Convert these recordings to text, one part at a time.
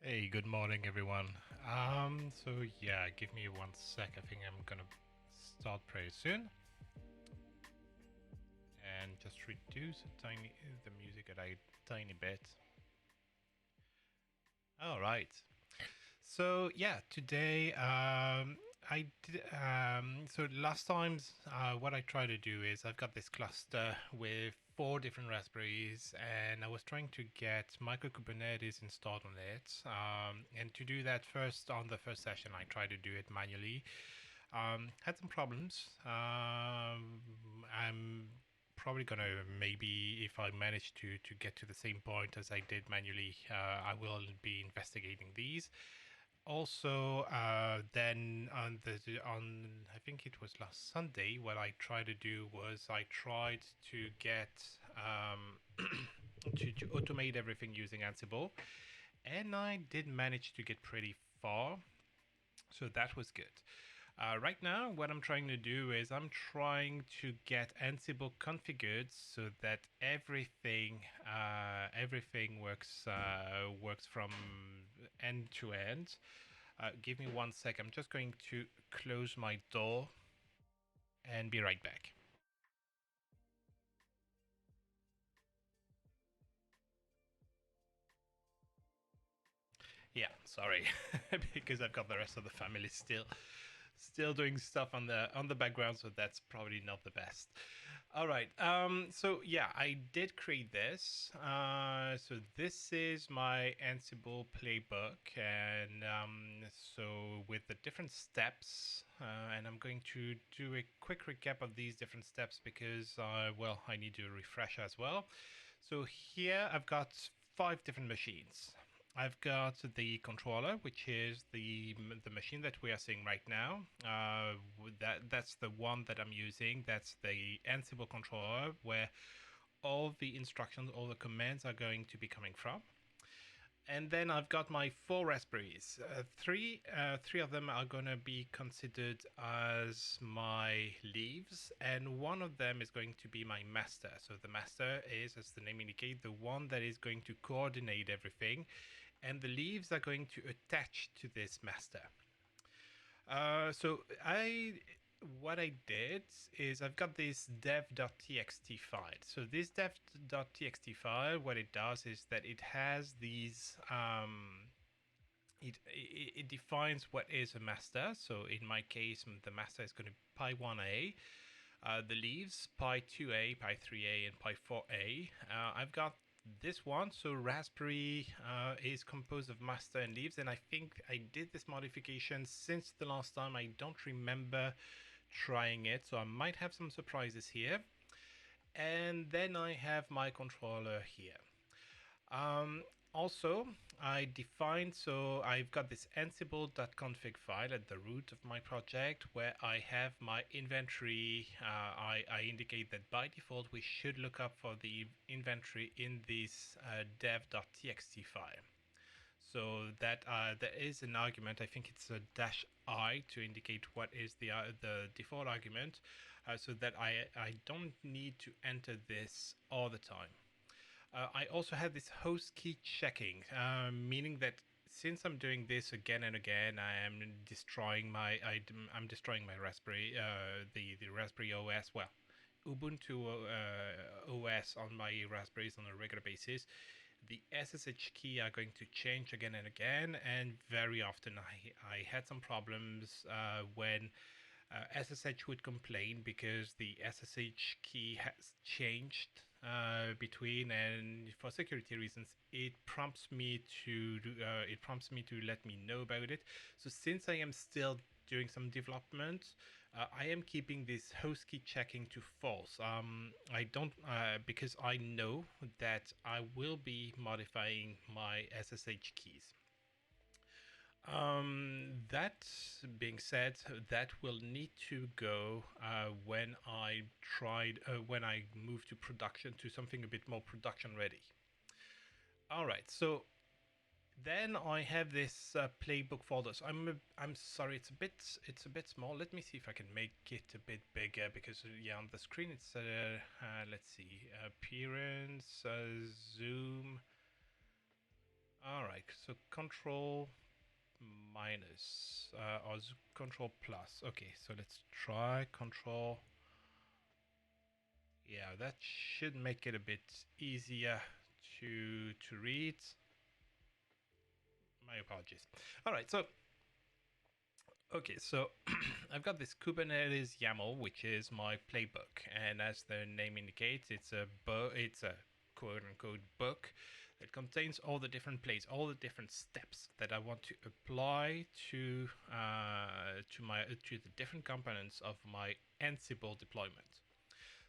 Hey, good morning, everyone. So yeah, give me 1 sec. I think I'm gonna start pretty soon, and just reduce the music a tiny bit. All right. So yeah, today so last times what I try to do is I've got this cluster with 4 different Raspberries, and I was trying to get micro Kubernetes installed on it. And to do that, first on the first session, I tried to do it manually. Had some problems. I'm probably gonna, maybe if I manage to get to the same point as I did manually, I will be investigating these. Also, then on I think it was last Sunday, what I tried to do was I tried to get to automate everything using Ansible, and I did manage to get pretty far, so that was good. Right now, what I'm trying to do is I'm trying to get Ansible configured so that everything works from end to end. Give me 1 sec. I'm just going to close my door and be right back. Yeah, sorry, because I've got the rest of the family still doing stuff on the background, so that's probably not the best. All right. So yeah, I did create this. So this is my Ansible playbook, and so with the different steps, and I'm going to do a quick recap of these different steps because well, I need to refresh as well. So here I've got 5 different machines. I've got the controller, which is the machine that we are seeing right now. That's the one that I'm using. That's the Ansible controller, where all the instructions, all the commands are going to be coming from. And then I've got my 4 Raspberries. Three of them are going to be considered as my leaves, and one of them is going to be my master. So the master is, as the name indicates, the one that is going to coordinate everything, and the leaves are going to attach to this master. What I did is I've got this dev.txt file. So this dev.txt file, what it does is that it has these it defines what is a master. So in my case, the master is going to be pi1a. The leaves pi2a, pi3a, and pi4a. I've got this one. So Raspberry is composed of master and leaves, and I think I did this modification since the last time. I don't remember trying it, so I might have some surprises here. And then I have my controller here. Also, I defined, so I've got this ansible.config file at the root of my project where I have my inventory. I indicate that by default we should look up for the inventory in this dev.txt file. So that there is an argument. I think it's a -I to indicate what is the default argument, so that I don't need to enter this all the time. I also have this host key checking, meaning that since I'm doing this again and again, I am destroying I'm destroying my Raspberry, the Raspberry OS. Well, Ubuntu OS on my Raspberries on a regular basis. The SSH key are going to change again and again, and very often I had some problems when SSH would complain because the SSH key has changed between, and for security reasons, it prompts me to let me know about it. So since I am still doing some development, I am keeping this host key checking to false. I don't because I know that I will be modifying my SSH keys. That being said, that will need to go when I move to production, to something a bit more production ready. All right, so then I have this playbook folder. So I'm sorry, it's a bit small. Let me see if I can make it a bit bigger, because yeah, on the screen it's let's see, appearance, zoom. All right, so control minus or control plus. Okay, so let's try control. Yeah, that should make it a bit easier to read. My apologies. All right, so okay, so I've got this Kubernetes YAML, which is my playbook, and as the name indicates, it's a quote unquote book that contains all the different plays, all the different steps that I want to apply to the different components of my Ansible deployment.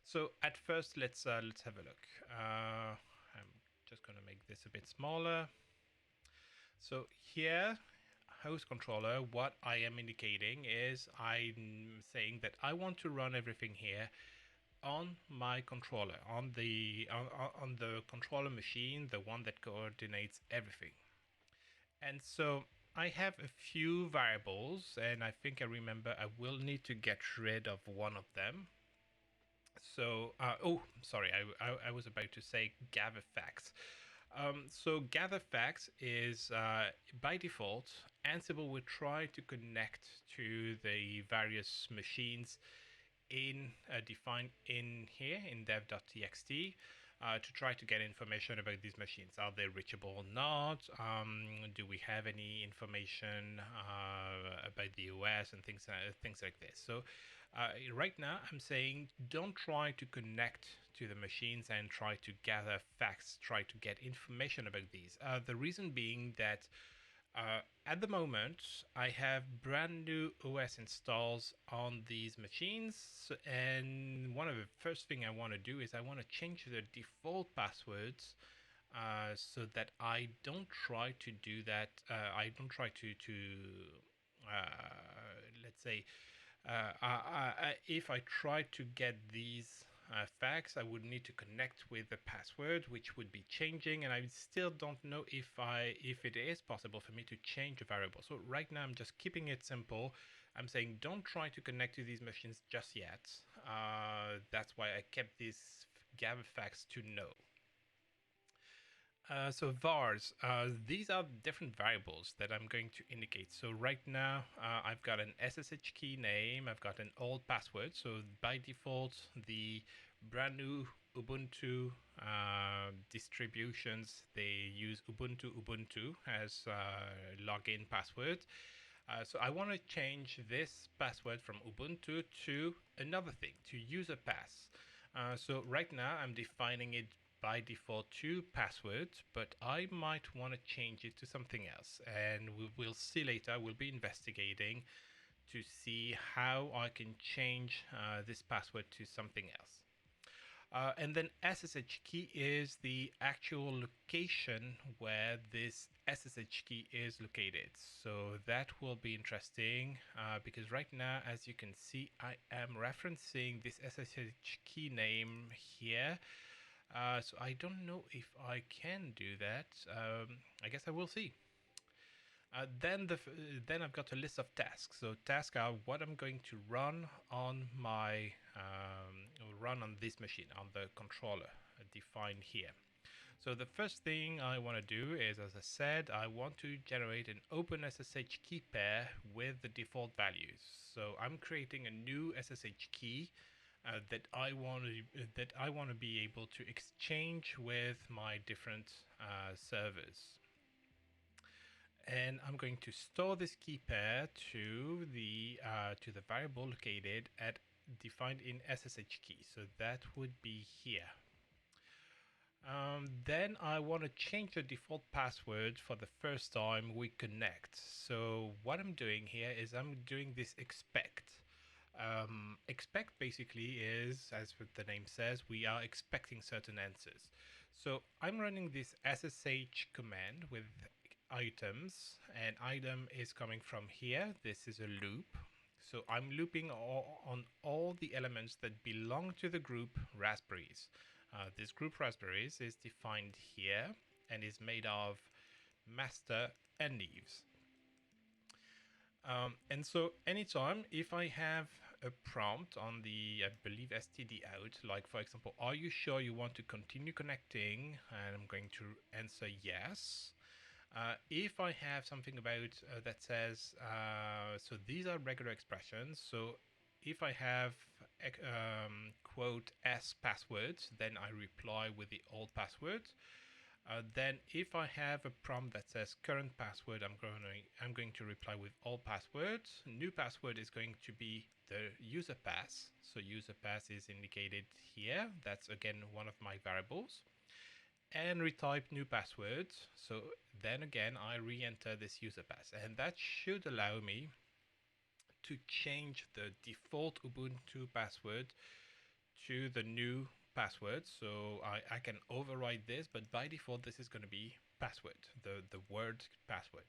So at first, let's have a look. I'm just going to make this a bit smaller. So here, host controller, what I am indicating is I'm saying that I want to run everything here on my controller, on the controller machine, the one that coordinates everything. And so I have a few variables, and I think I remember I will need to get rid of one of them. So, oh, sorry, I was about to say gather facts. So gather facts is by default, Ansible will try to connect to the various machines defined in here in dev.txt to try to get information about these machines. Are they reachable or not? Do we have any information about the OS and things like this? So right now I'm saying don't try to connect to the machines and try to gather facts, try to get information about these. The reason being that at the moment, I have brand new OS installs on these machines, and one of the first thing I want to do is I want to change the default passwords so that I don't try to do that. I don't try to let's say if I try to get these facts, I would need to connect with the password, which would be changing, and I still don't know if it is possible for me to change a variable. So right now I'm just keeping it simple. I'm saying don't try to connect to these machines just yet. That's why I kept these gather facts to no. So vars, these are different variables that I'm going to indicate. So right now, I've got an SSH key name, I've got an old password. So by default, the brand new Ubuntu distributions, they use Ubuntu as login password. So I want to change this password from Ubuntu to another thing, to user pass. So right now I'm defining it by default to password, but I might want to change it to something else. And we'll see later, we'll be investigating to see how I can change this password to something else. And then SSH key is the actual location where this SSH key is located. So that will be interesting because right now, as you can see, I am referencing this SSH key name here. So I don't know if I can do that. I guess I will see. Then I've got a list of tasks. So tasks are what I'm going to run on my run on this machine on the controller defined here. So the first thing I want to do is, as I said, I want to generate an open SSH key pair with the default values. So I'm creating a new SSH key that I want to be able to exchange with my different servers. And I'm going to store this key pair to the variable located at defined in SSH key. So that would be here. Then I want to change the default password for the first time we connect. So what I'm doing here is I'm doing this expect. Expect basically is, as the name says, we are expecting certain answers. So I'm running this SSH command with items, and item is coming from here. This is a loop. So I'm looping on all the elements that belong to the group raspberries. This group raspberries is defined here and is made of master and leaves. And so anytime if I have a prompt on the, I believe, std out, like for example, are you sure you want to continue connecting? And I'm going to answer yes. If I have something about that says, so these are regular expressions. So if I have quote s passwords, then I reply with the old password. Then if I have a prompt that says current password, I'm going to reply with all passwords. New password is going to be the user pass. So user pass is indicated here. That's again one of my variables. And retype new password. So then again, I re-enter this user pass, and that should allow me to change the default Ubuntu password to the new password. So I can override this, but by default, this is going to be password, the word password.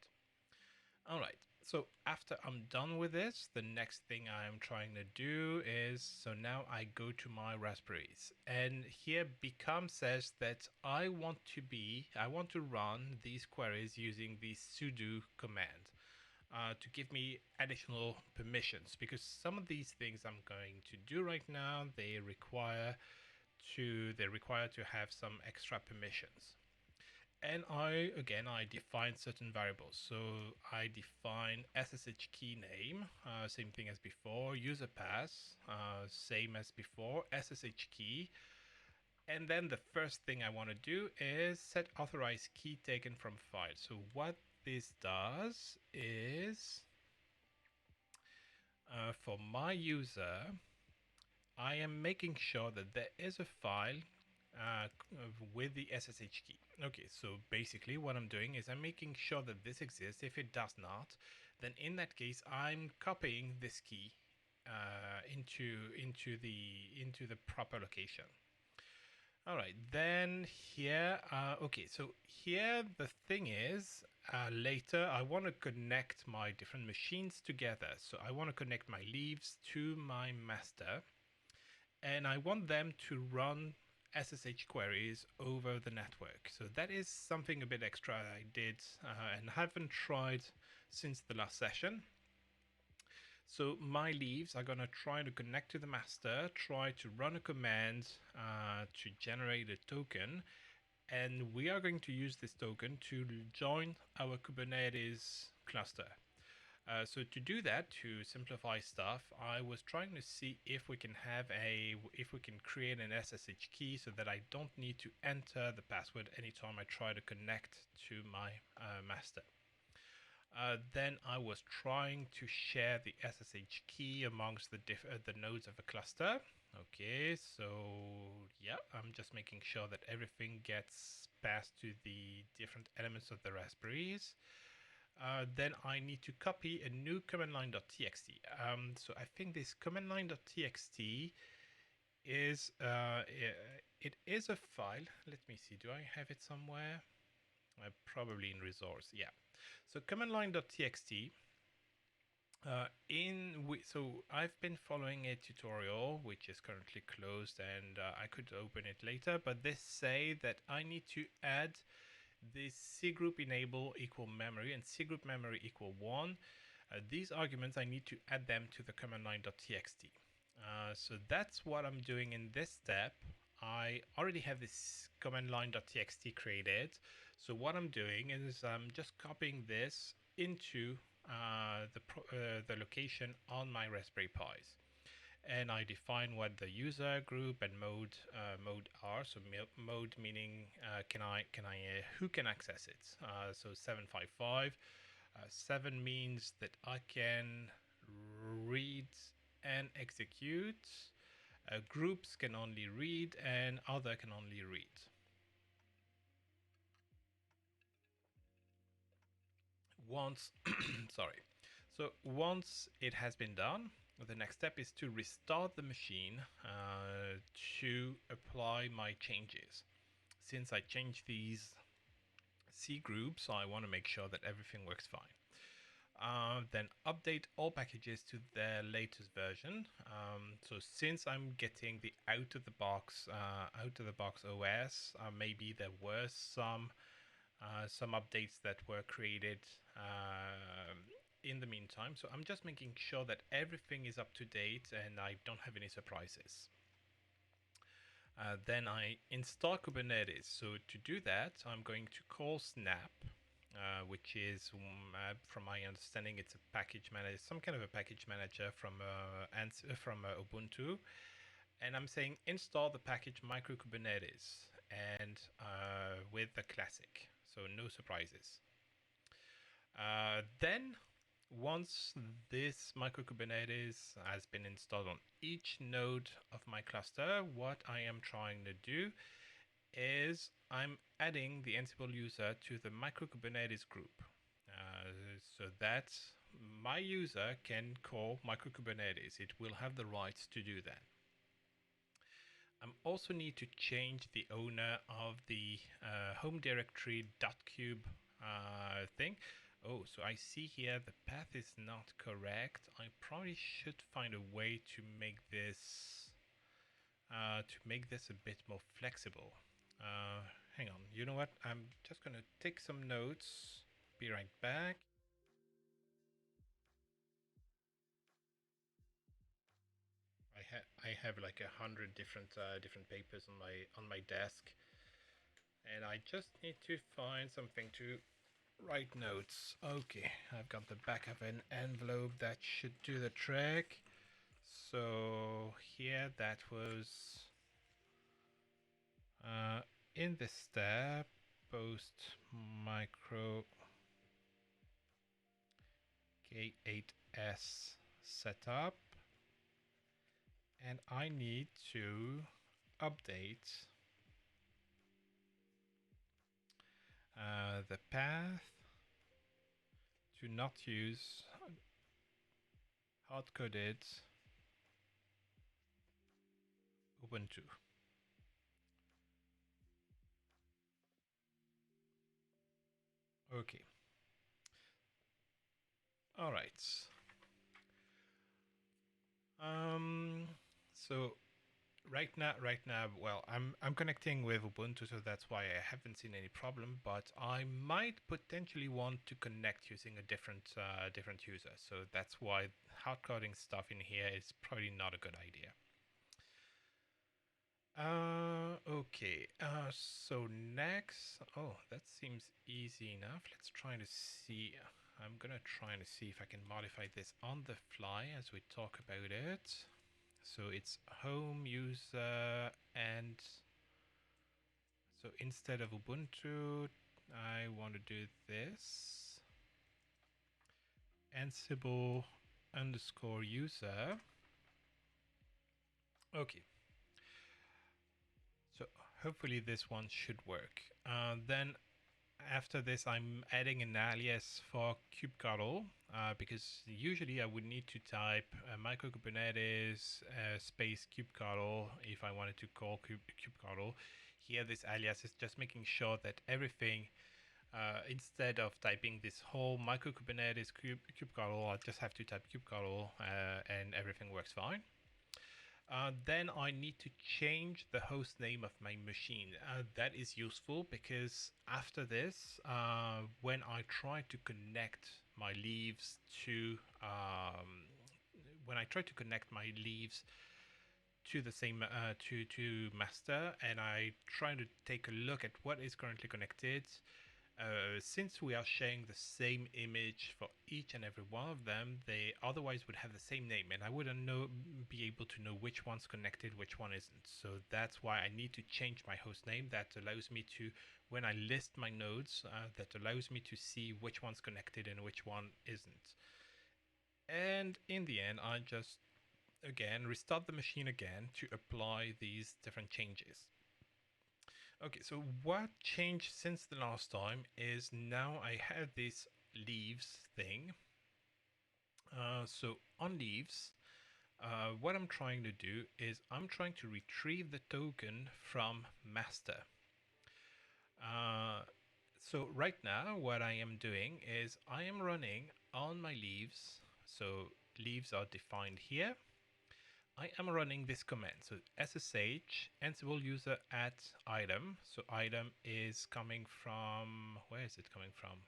All right. So after I'm done with this, the next thing I'm trying to do is, so now I go to my Raspberries, and here become says that I want to run these queries using the sudo command. To give me additional permissions, because some of these things I'm going to do right now, they require to have some extra permissions. And I define certain variables. So I define SSH key name, same thing as before, user pass, same as before, SSH key. And then the first thing I want to do is set authorized key taken from file. So what this does is, for my user, I am making sure that there is a file uh, with the SSH key. Okay, so basically what I'm doing is I'm making sure that this exists. If it does not, then in that case I'm copying this key into the proper location. All right, then here, okay, so here the thing is, later I want to connect my different machines together. So I want to connect my leaves to my master, and I want them to run SSH queries over the network. So that is something a bit extra I did and haven't tried since the last session. So my leaves are going to try to connect to the master, try to run a command to generate a token, and we are going to use this token to join our Kubernetes cluster. So to do that, to simplify stuff, I was trying to see if we can create an SSH key so that I don't need to enter the password anytime I try to connect to my master. Then I was trying to share the SSH key amongst the nodes of a cluster. Okay, so yeah, I'm just making sure that everything gets passed to the different elements of the Raspberries. Then I need to copy a new command line.txt. So I think this command line.txt is it is a file. Let me see. Do I have it somewhere? Probably in resource. Yeah. So command line.txt. So I've been following a tutorial which is currently closed, and I could open it later. But this say that I need to add this cgroup enable equal memory and cgroup memory equal 1. These arguments, I need to add them to the command line.txt. So that's what I'm doing in this step. I already have this command line.txt created. So what I'm doing is I'm just copying this into the location on my Raspberry Pis. And I define what the user group and mode are. So mode meaning who can access it. So 755. 7 means that I can read and execute. Groups can only read, and other can only read. Once, sorry. So once it has been done, the next step is to restart the machine to apply my changes. Since I changed these C groups, I want to make sure that everything works fine. Then update all packages to their latest version. So since I'm getting the out of the box OS, maybe there were some updates that were created in the meantime. So I'm just making sure that everything is up to date and I don't have any surprises. Then I install Kubernetes. So to do that, I'm going to call snap. which is, from my understanding, it's a package manager, some kind of a package manager from Ubuntu. And I'm saying install the package micro Kubernetes and with the classic, so no surprises. Then once this micro Kubernetes has been installed on each node of my cluster, what I am trying to do is I'm adding the Ansible user to the micro Kubernetes group, so that my user can call micro Kubernetes. It will have the rights to do that. I also need to change the owner of the home directory .cube thing. Oh, so I see here the path is not correct. I probably should find a way to make this a bit more flexible. Hang on. You know what? I'm just gonna take some notes. Be right back. I have like 100 different papers on my desk, and I just need to find something to write notes. Okay, I've got the back of an envelope that should do the trick. So here that was in this step, post micro K8S setup, and I need to update the path to not use hard-coded Ubuntu. Okay. All right. So right now, well, I'm connecting with Ubuntu, so that's why I haven't seen any problem. But I might potentially want to connect using a different user. So that's why hard coding stuff in here is probably not a good idea. Okay. So next, oh, that seems easy enough. Let's try to see. I'm gonna try to see if I can modify this on the fly as we talk about it. So it's home user, and so instead of Ubuntu, I want to do this Ansible underscore user. Okay. So hopefully this one should work. Then after this, I'm adding an alias for kubectl, because usually I would need to type micro Kubernetes space kubectl if I wanted to call kubectl. Here, this alias is just making sure that everything, instead of typing this whole micro Kubernetes kubectl, I just have to type kubectl and everything works fine. Then I need to change the host name of my machine. That is useful because after this, when I try to connect my leaves to the same to master, and I try to take a look at what is currently connected. Since we are sharing the same image for each and every one of them, they otherwise would have the same name, and I wouldn't be able to know which one's connected, which one isn't. So that's why I need to change my host name. That allows me to, when I list my nodes, that allows me to see which one's connected and which one isn't. And in the end, I just, again, restart the machine again to apply these different changes. Okay, so what changed since the last time is now I have this leaves thing. So on leaves, what I'm trying to do is I'm trying to retrieve the token from master. So right now, what I am doing is I am running on my leaves. So leaves are defined here. I am running this command. So SSH Ansible user at item. So item is coming from, where is it coming from?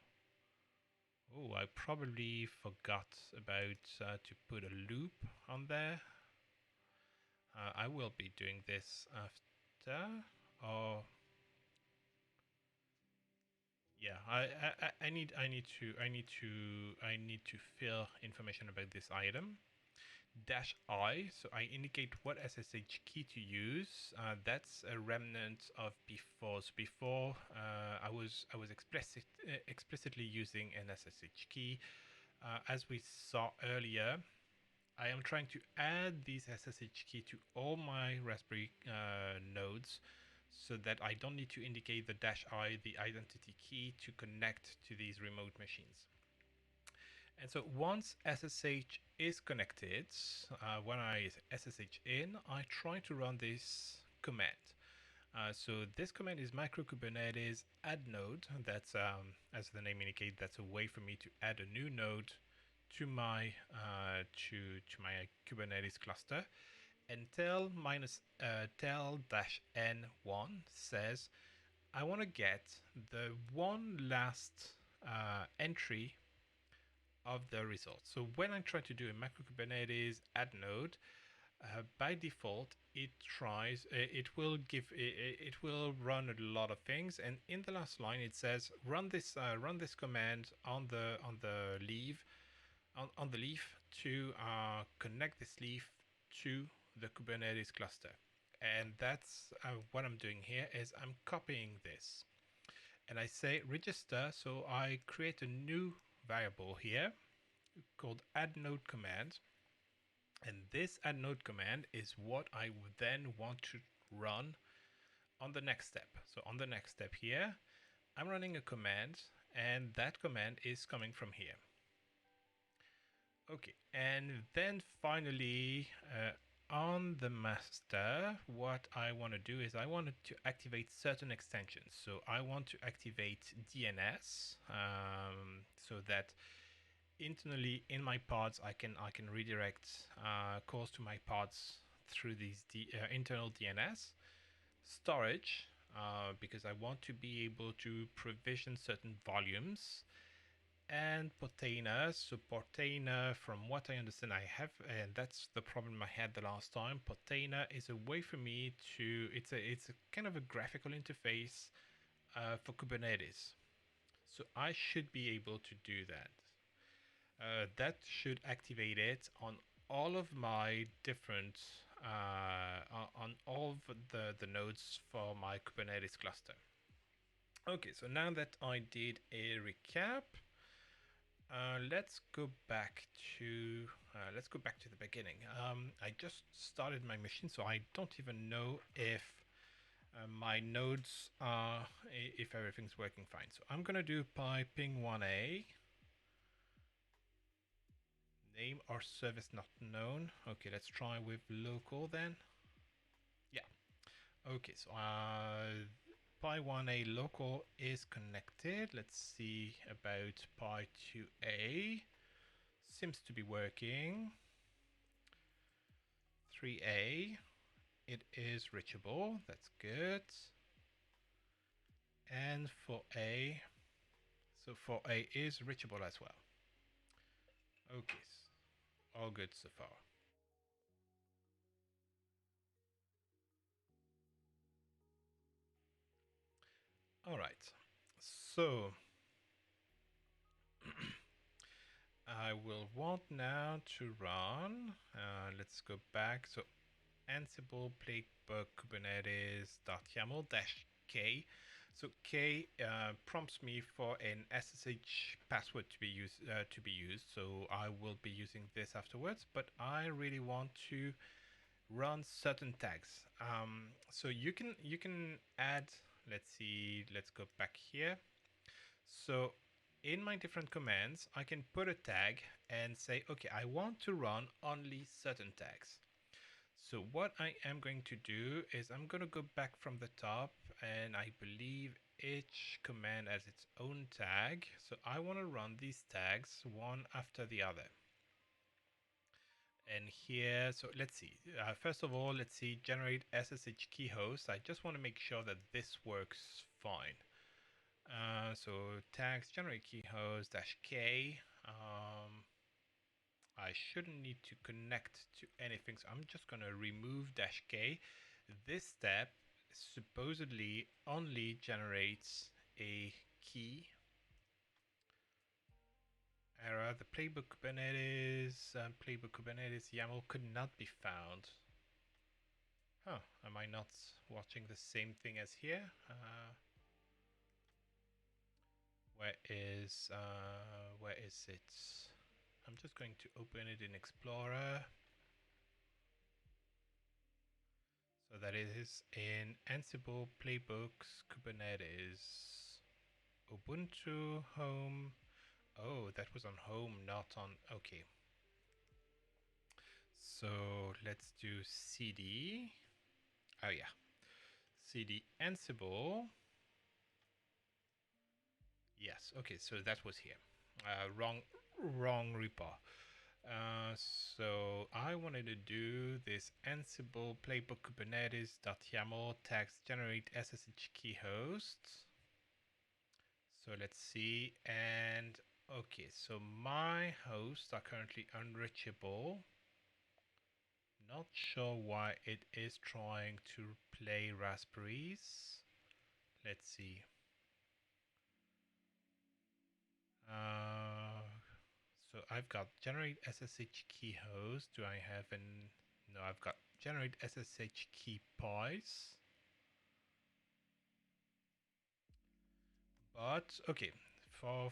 Oh, I probably forgot about to put a loop on there. I will be doing this after. Or yeah, I need to fill information about this item. Dash I, so I indicate what SSH key to use. That's a remnant of before. So before I was explicitly using an SSH key. As we saw earlier, I am trying to add these SSH key to all my Raspberry nodes so that I don't need to indicate the dash I, the identity key, to connect to these remote machines. And so once SSH is connected, when I SSH in, I try to run this command. So this command is micro Kubernetes Add Node. That's, as the name indicates, that's a way for me to add a new node to my to my Kubernetes cluster. And tel -n1 says I want to get the one last entry of the result. So when I try to do a macro Kubernetes add node, by default, it will run a lot of things, and in the last line it says run this command on the leaf to connect this leaf to the Kubernetes cluster. And that's what I'm doing here is I'm copying this, and I say register. So I create a new variable here called add node command, and this add node command is what I would then want to run on the next step. So on the next step here, I'm running a command, and that command is coming from here. Okay, and then finally, on the master, what I want to do is I wanted to activate certain extensions. So I want to activate DNS so that internally in my pods I can redirect calls to my pods through these internal DNS. Storage, because I want to be able to provision certain volumes. And Portainer. So Portainer, from what I understand, I have, and that's the problem I had the last time. Portainer is a way for me to, it's a kind of a graphical interface for Kubernetes. So I should be able to do that. That should activate it on all of my different, on all of the nodes for my Kubernetes cluster. Okay, so now that I did a recap, let's go back to the beginning. I just started my machine, so I don't even know if my nodes are, if everything's working fine. So I'm gonna do ping 1a, name or service not known. Okay, let's try with local then. Yeah. Okay, so pi1a local is connected. Let's see about pi2a. Seems to be working. 3a, it is reachable. That's good. And 4a, so 4a is reachable as well. Okay, all good so far. All right, so I will want now to run. Let's go back. So Ansible playbook Kubernetes.yaml-k. So K prompts me for an SSH password to be used. So I will be using this afterwards. But I really want to run certain tags. So you can add. Let's see. Let's go back here. So in my different commands, I can put a tag and say, okay, I want to run only certain tags. So what I am going to do is I'm going to go back from the top, and I believe each command has its own tag. So I want to run these tags one after the other. And here, so let's see. First of all, let's see, generate SSH key host. I just want to make sure that this works fine. So tags generate key host -k. I shouldn't need to connect to anything, so I'm just going to remove -k. This step supposedly only generates a key Error, the playbook Kubernetes YAML could not be found. Huh, am I not watching the same thing as here? Where is it? I'm just going to open it in Explorer. So that is in Ansible Playbooks Kubernetes Ubuntu Home. Oh, that was on home, not on. Okay. So let's do cd. Oh yeah, cd Ansible. Yes. Okay. So that was here. Wrong repo. So I wanted to do this Ansible playbook Kubernetes.yaml text generate SSH key hosts. So let's see. And okay, so my hosts are currently unreachable. Not sure why it is trying to play Raspberries. Let's see. So I've got generate SSH key host. Do I have an? No, I've got generate SSH key pies. But okay, for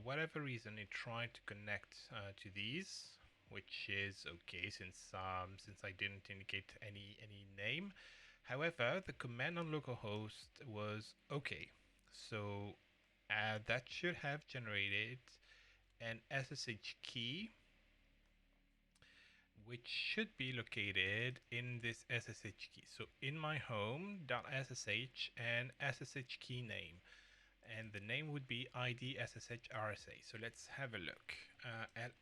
whatever reason, it tried to connect to these, which is okay since I didn't indicate any name. However, the command on localhost was okay, so that should have generated an SSH key, which should be located in this SSH key. So in my home.ssh and SSH key name. And the name would be ID SSH RSA. So let's have a look.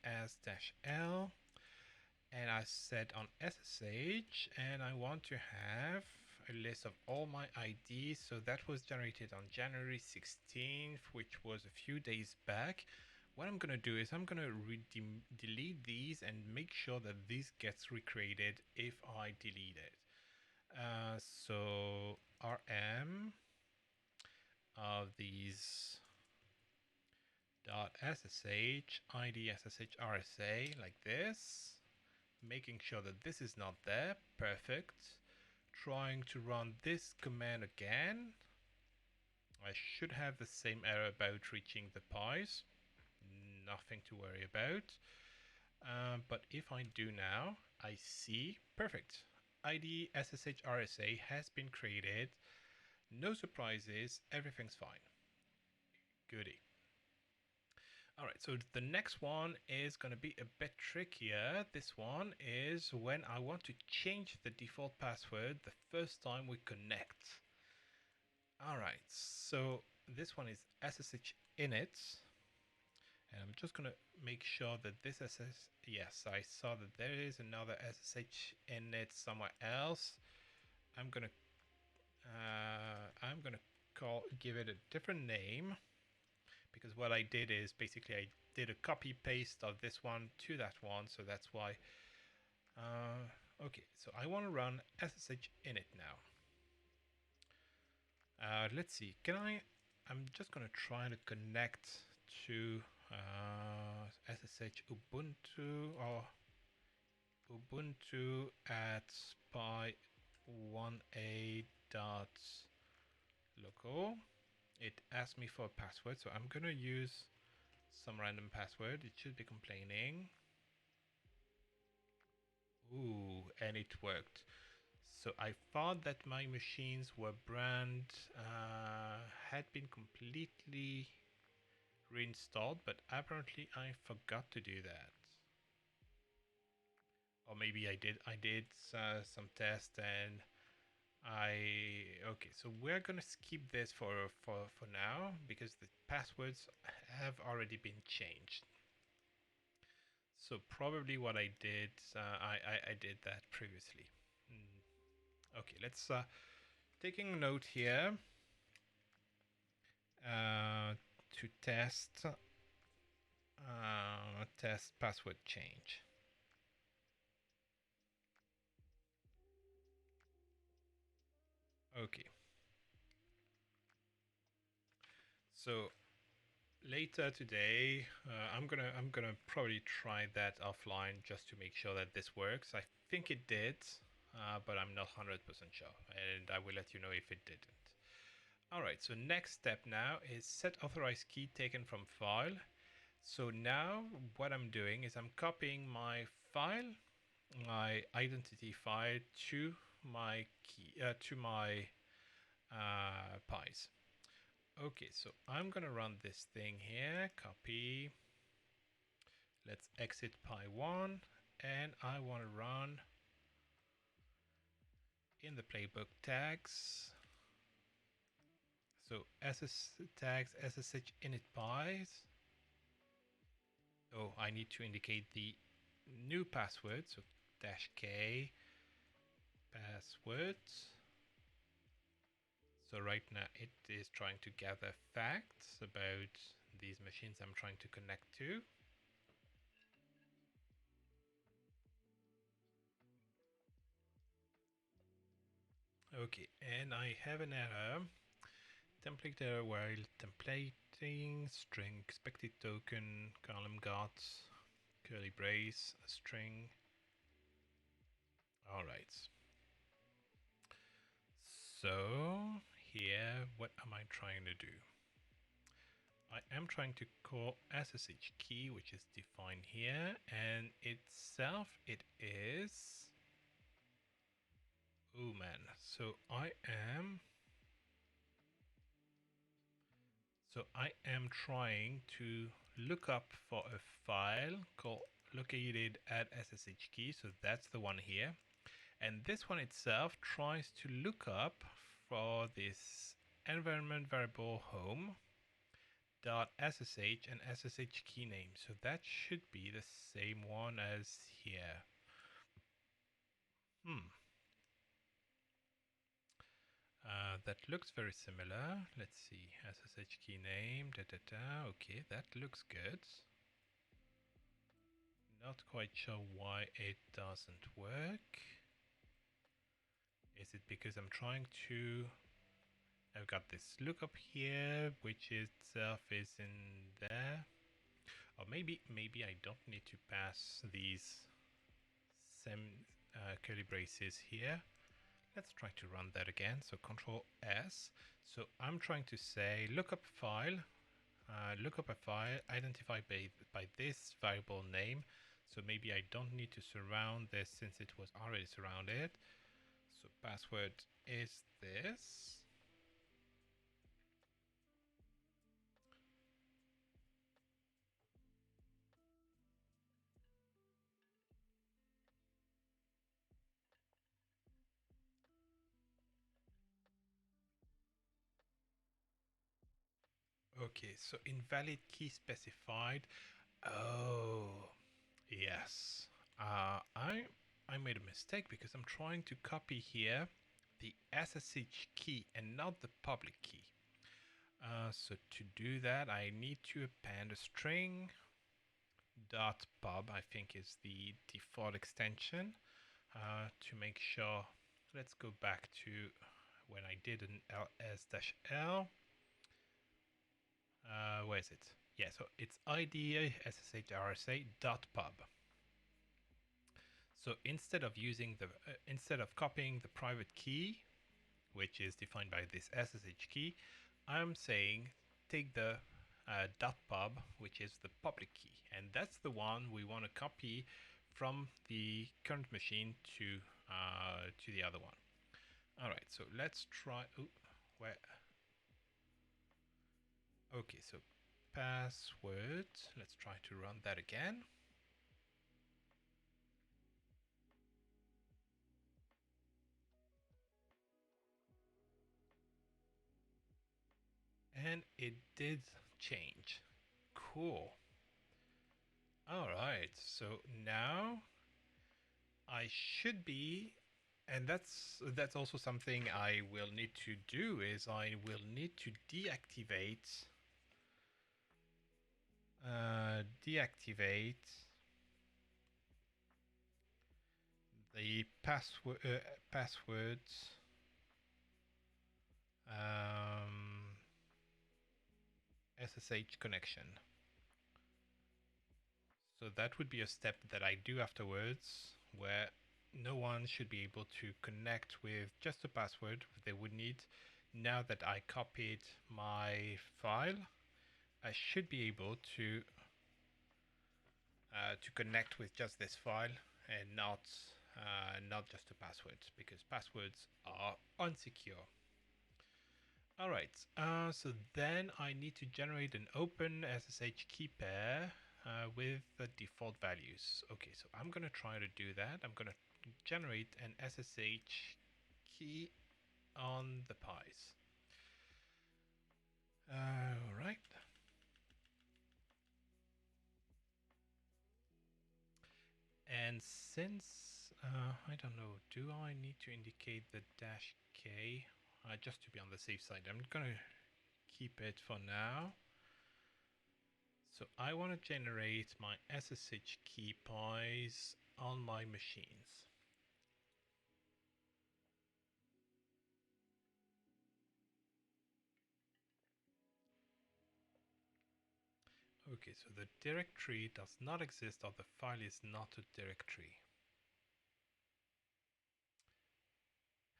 ls-l, and I set on SSH, and I want to have a list of all my IDs. So that was generated on January 16th, which was a few days back. What I'm going to do is I'm going to delete these and make sure that this gets recreated if I delete it. So rm of these .ssh id ssh rsa like this, making sure that this is not there. Perfect. Trying to run this command again. I should have the same error about reaching the pies. Nothing to worry about. But if I do now, I see perfect. ID SSH RSA has been created. No surprises. Everything's fine. Goody. Alright, so the next one is going to be a bit trickier. This one is when I want to change the default password the first time we connect. Alright, so this one is SSH init. And I'm just going to make sure that this SSH, yes, I saw that there is another SSH init somewhere else. I'm going to give it a different name, because what I did is basically I did a copy paste of this one to that one, so that's why. Okay, so I want to run SSH init now. Let's see, I'm just going to try to connect to SSH Ubuntu or Ubuntu at spy1a.local. It asked me for a password, so I'm going to use some random password. It should be complaining. Ooh, and it worked. So I thought that my machines were had been completely reinstalled, but apparently I forgot to do that. Or maybe I did some test and okay, so we're gonna skip this for now because the passwords have already been changed. So probably what I did, I did that previously. Okay, let's taking a note here to test password change. Okay. So later today, I'm gonna probably try that offline just to make sure that this works. I think it did, but I'm not 100% sure, and I will let you know if it didn't. All right, so next step now is set authorized key taken from file. So now what I'm doing is I'm copying my file, my identity file, to my key to my pies. Okay, so I'm gonna run this thing here, copy. Let's exit pi1, and I want to run in the playbook tags. So ss tags ssh init pies. Oh, I need to indicate the new password, so -k password. So right now it is trying to gather facts about these machines I'm trying to connect to. Okay, and I have an error. Template error while templating string expected token column got curly brace string. All right. So here, what am I trying to do? I am trying to call SSH key, which is defined here, and itself it is. Oh man, I am trying to look up for a file called located at SSH key, so that's the one here. And this one itself tries to look up for this environment variable home dot ssh and ssh key name. So that should be the same one as here. That looks very similar. Let's see. SSH key name. Okay, that looks good. Not quite sure why it doesn't work. Is it because I'm trying to... I've got this lookup here, which itself is in there. Or maybe I don't need to pass these curly braces here. Let's try to run that again. So Control S. So I'm trying to say look up a file identified by this variable name. So maybe I don't need to surround this since it was already surrounded. So password is this. Okay, so invalid key specified. Oh, yes. I made a mistake because I'm trying to copy here the SSH key and not the public key. So to do that, I need to append a string .pub, I think is the default extension, to make sure. Let's go back to when I did an ls-l. Where is it? Yeah, so it's id /shrsa.pub. So instead of copying the private key, which is defined by this SSH key, I'm saying take the .pub, which is the public key, and that's the one we want to copy from the current machine to the other one. All right, so let's try. Where? Okay, so password. Let's try to run that again. And it did change. Cool. All right, so now I should be, and that's also something I will need to do, is I will need to deactivate the passwords SSH connection. So that would be a step that I do afterwards, where no one should be able to connect with just a password they would need. Now that I copied my file, I should be able to connect with just this file and not just a password, because passwords are unsecure. All right, so then I need to generate an open SSH key pair with the default values. Okay, so I'm going to try to do that. I'm going to generate an SSH key on the pies. All right. And since, I don't know, do I need to indicate the -k? Just to be on the safe side, I'm going to keep it for now. So I want to generate my SSH key pies on my machines. Okay, so the directory does not exist, or the file is not a directory.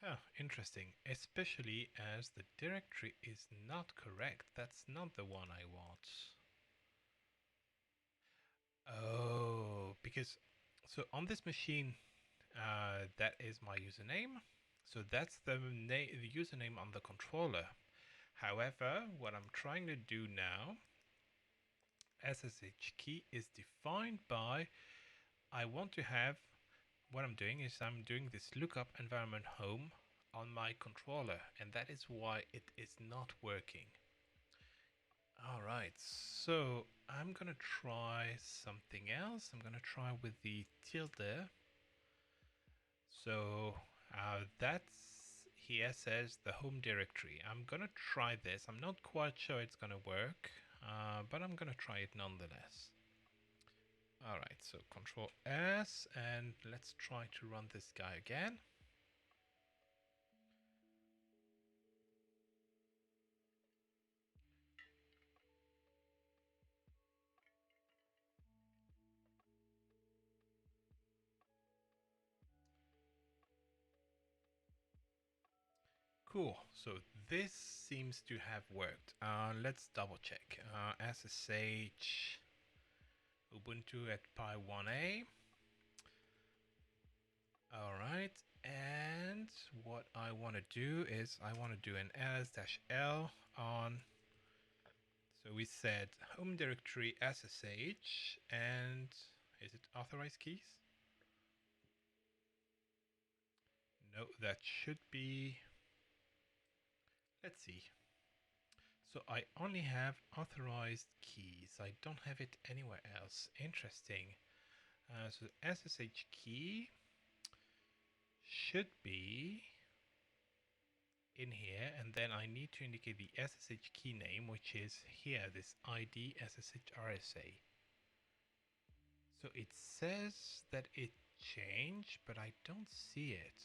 Oh, interesting, especially as the directory is not correct. That's not the one I want. Oh, because, so on this machine, that is my username. So that's the username on the controller. However, what I'm trying to do now, SSH key is defined by, I want to have, what I'm doing is I'm doing this lookup environment home on my controller, and that is why it is not working. All right, so I'm gonna try something else. I'm gonna try with the tilde. So that's, here says the home directory. I'm gonna try this. I'm not quite sure it's gonna work, but I'm gonna try it nonetheless. All right, so Control S, and let's try to run this guy again. Cool, so this seems to have worked. Let's double check. SSH Ubuntu at Pi 1A. All right, and what I want to do is I want to do an ls-l on, so we said home directory SSH, and is it authorized keys? No, that should be, let's see. So I only have authorized keys. I don't have it anywhere else. Interesting. So SSH key should be in here, and then I need to indicate the SSH key name, which is here, this ID SSH RSA. So it says that it changed, but I don't see it.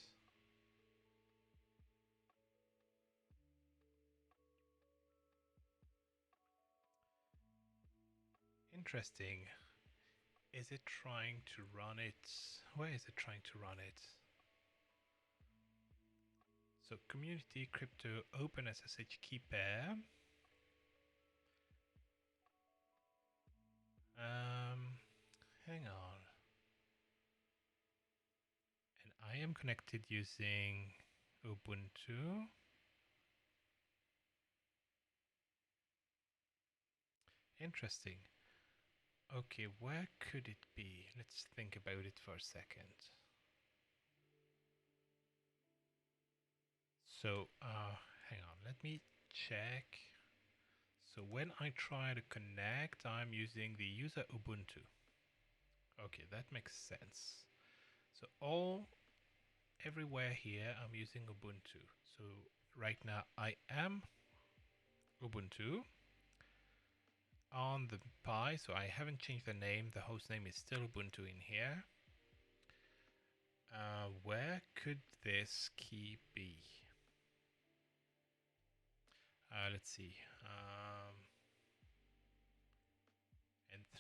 Interesting. Is it trying to run it? Where is it trying to run it? So community crypto open SSH key pair. Hang on. And I am connected using Ubuntu. Interesting. Okay, where could it be? Let's think about it for a second. So, hang on, let me check. So when I try to connect, I'm using the user Ubuntu. Okay, that makes sense. So everywhere here, I'm using Ubuntu. So right now I am Ubuntu on the Pi, so I haven't changed the name. The host name is still Ubuntu in here. Where could this key be? Let's see.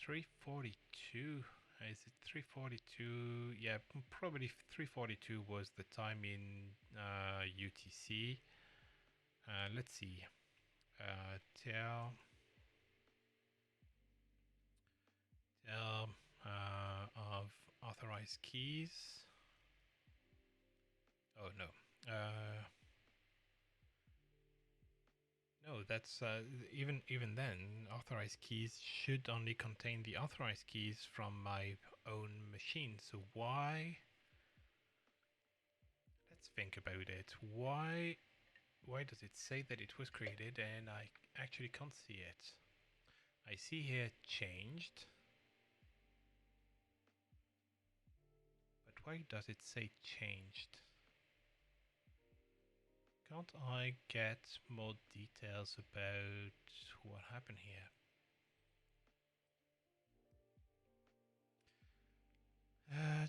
342. Is it 342? Yeah, probably 342 was the time in UTC. Let's see. Tell of authorized keys. Oh no. No, that's even then, authorized keys should only contain the authorized keys from my own machine. So why? Let's think about it. Why does it say that it was created and I actually can't see it? I see here changed. But why does it say changed? Can't I get more details about what happened here?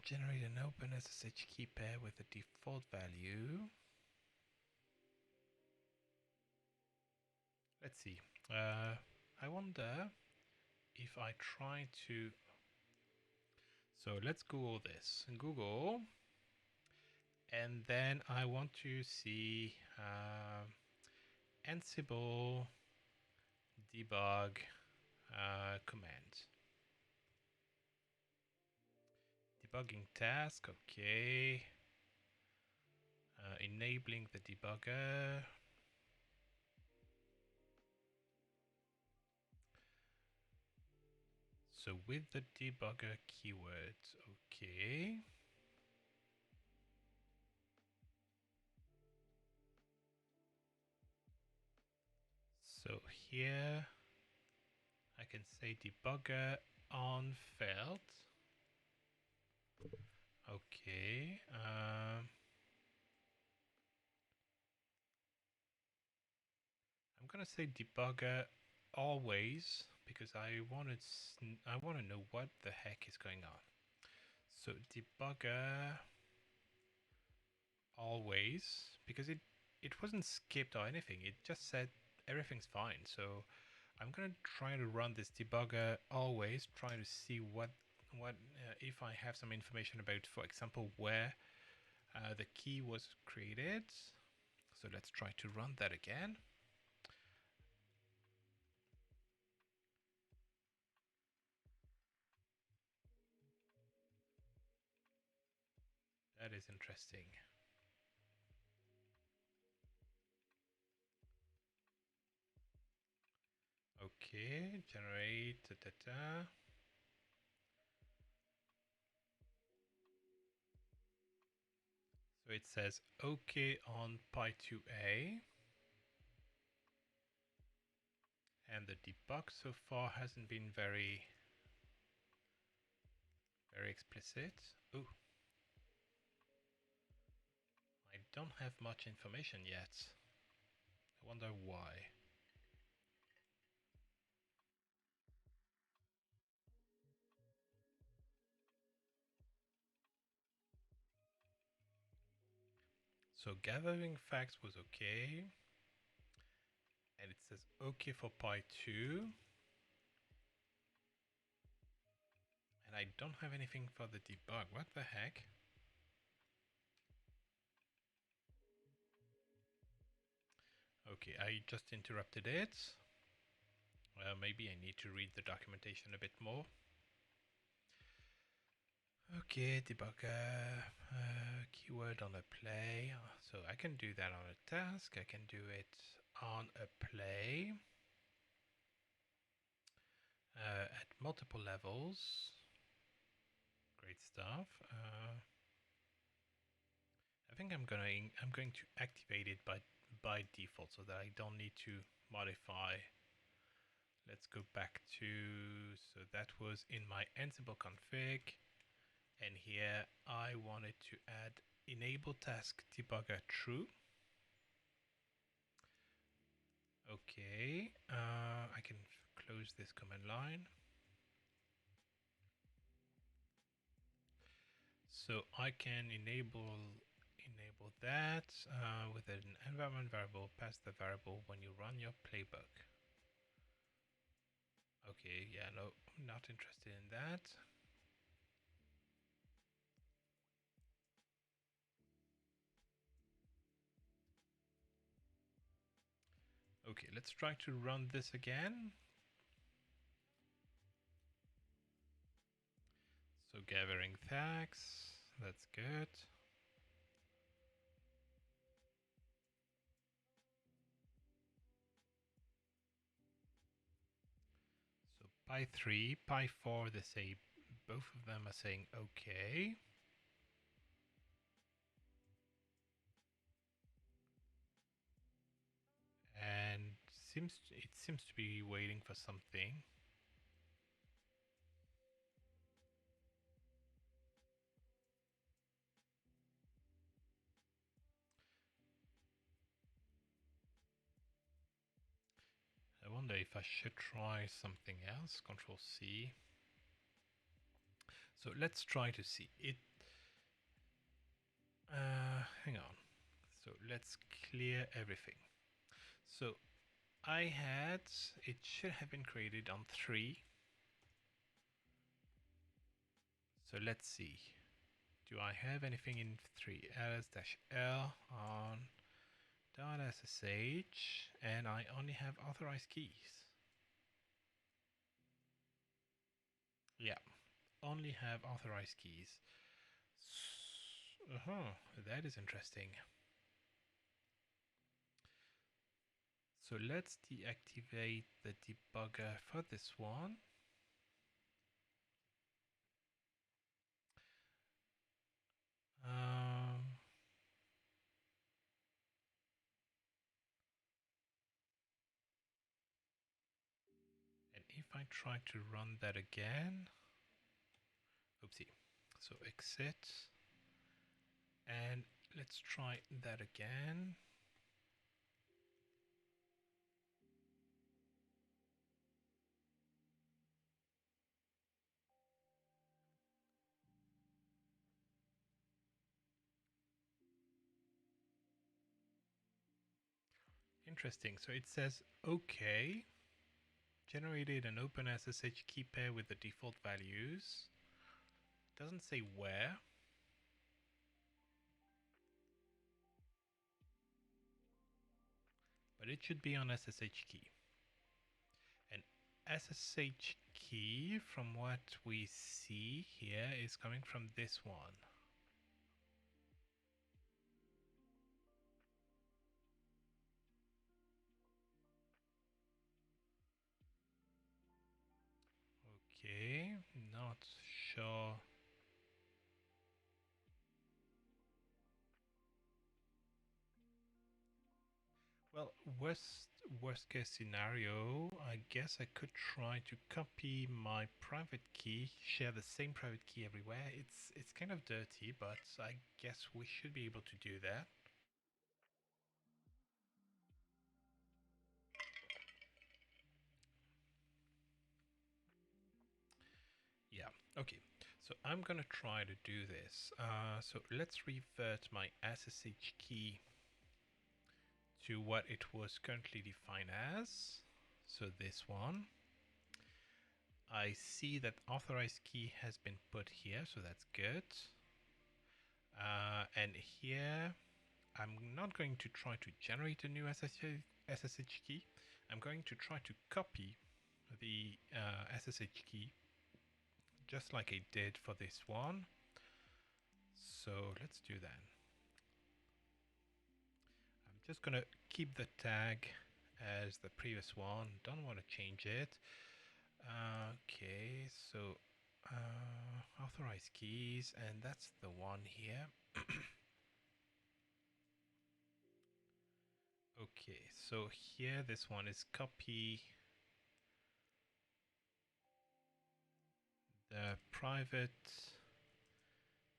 Generate an open SSH key pair with a default value. Let's see. I wonder if I try to... So let's Google this. Google. And then I want to see Ansible debug command. Debugging task, okay. Enabling the debugger. So with the debugger keywords, okay. So here I can say debugger on failed. Okay. I'm gonna say debugger always because I want to know what the heck is going on. So debugger always, because it wasn't skipped or anything. It just said everything's fine. So I'm gonna try to run this debugger always, trying to see what if I have some information about, for example, where the key was created. So let's try to run that again. That is interesting. Okay, generate data. So it says OK on Pi2A. And the debug so far hasn't been very explicit. Oh, I don't have much information yet. I wonder why. So gathering facts was okay. And it says okay for Pi2. And I don't have anything for the debug. What the heck? Okay, I just interrupted it. Maybe I need to read the documentation a bit more. Okay, debugger, keyword on a play. So I can do that on a task. I can do it on a play at multiple levels. Great stuff. I think I'm going to activate it by default so that I don't need to modify. Let's go back to, so that was in my Ansible config, and here I wanted to add enable task debugger true. Okay, I can close this command line. So I can enable that with an environment variable. Pass the variable when you run your playbook. Okay, yeah, no, not interested in that. Okay, let's try to run this again. So gathering tags, that's good. So pi 3, pi 4, they say both of them are saying okay. And it seems to be waiting for something. I wonder if I should try something else. Control C. So let's try to see it. Hang on. So let's clear everything. So it should have been created on 3. So let's see. Do I have anything in 3? ls-l on .ssh, and I only have authorized keys. Yeah, only have authorized keys. That is interesting. So let's deactivate the debugger for this one. And if I try to run that again, oopsie. So exit, and let's try that again. Interesting. So it says, okay, generated an open SSH key pair with the default values. Doesn't say where. But it should be on SSH key. And SSH key, from what we see here, is coming from this one. Okay, not sure. Well, worst case scenario, I guess I could try to copy my private key, share the same private key everywhere. It's kind of dirty, but I guess we should be able to do that. Yeah, okay. So I'm gonna try to do this. So let's revert my SSH key to what it was currently defined as. So this one. I see that authorized key has been put here, so that's good. And here, I'm not going to try to generate a new SSH key. I'm going to try to copy the SSH key, just like I did for this one. So let's do that. I'm just going to keep the tag as the previous one. Don't want to change it. Okay, so authorized keys, and that's the one here. Okay, so here this one is copy the private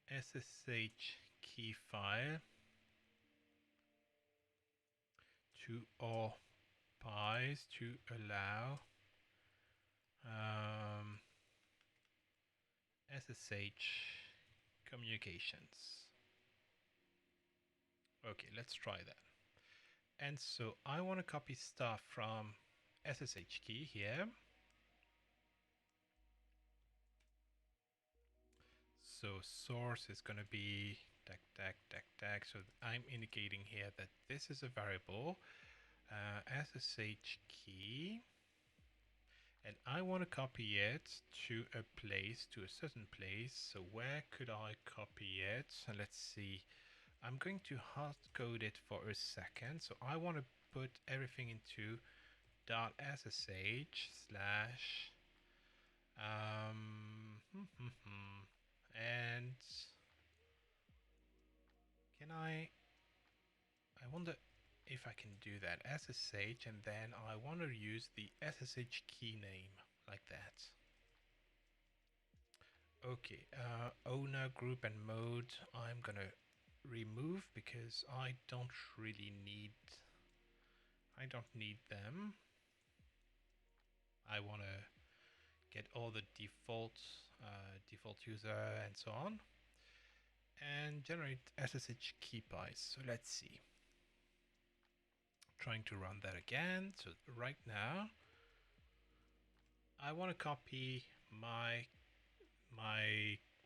SSH key file to all pies to allow SSH communications. Okay, let's try that. And so I want to copy stuff from SSH key here. So source is going to be tag. So I'm indicating here that this is a variable SSH key, and I want to copy it to a place, to a certain place. So where could I copy it? So let's see. I'm going to hard code it for a second. So I want to put everything into .ssh slash and can I wonder if I can do that SSH, and then I want to use the SSH key name like that. Okay, owner, group, and mode I'm gonna remove because I don't need them. I want to get all the default user and so on, and generate SSH key pies. So let's see. Trying to run that again. So right now I want to copy my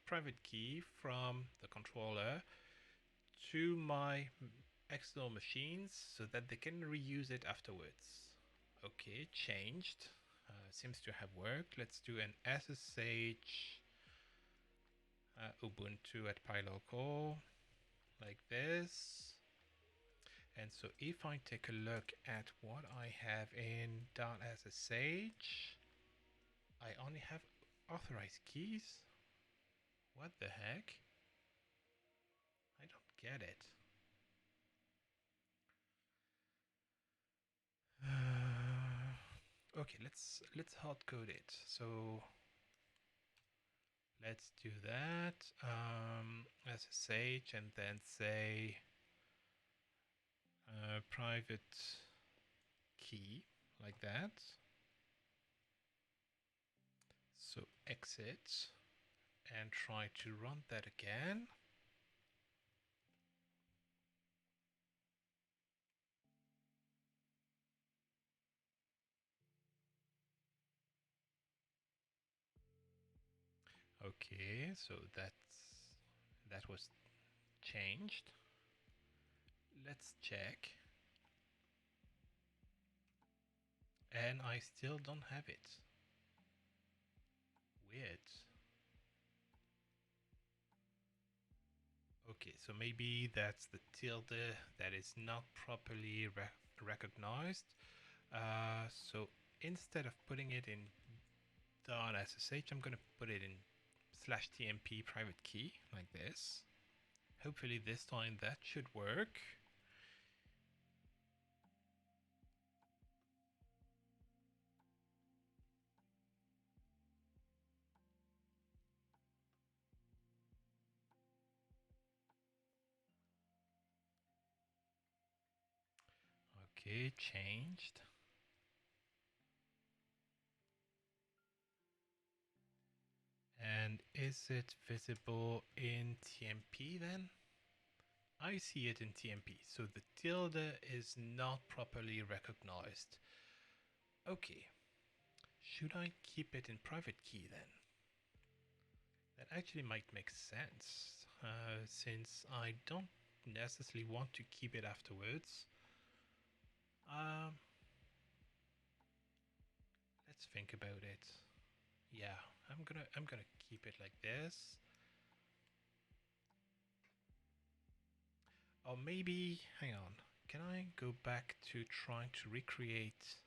private key from the controller to my external machines so that they can reuse it afterwards. Okay, changed. Seems to have worked. Let's do an SSH Ubuntu at PyLocal like this. And so if I take a look at what I have in .ssh, I only have authorized keys. What the heck? I don't get it. Okay, let's hard code it. So let's do that. SSH and then say private key like that. So exit and try to run that again. Okay, so that was changed. Let's check. And I still don't have it. Weird. Okay, so maybe that's the tilde that is not properly recognized. So instead of putting it in .ssh, I'm going to put it in /tmp private key like this. Hopefully this time that should work. Okay, changed. And is it visible in TMP then? I see it in TMP, so the tilde is not properly recognized. Okay, should I keep it in private key then? That actually might make sense, since I don't necessarily want to keep it afterwards. Let's think about it. Yeah, I'm gonna keep it like this. Or maybe, hang on, can I go back to trying to recreate,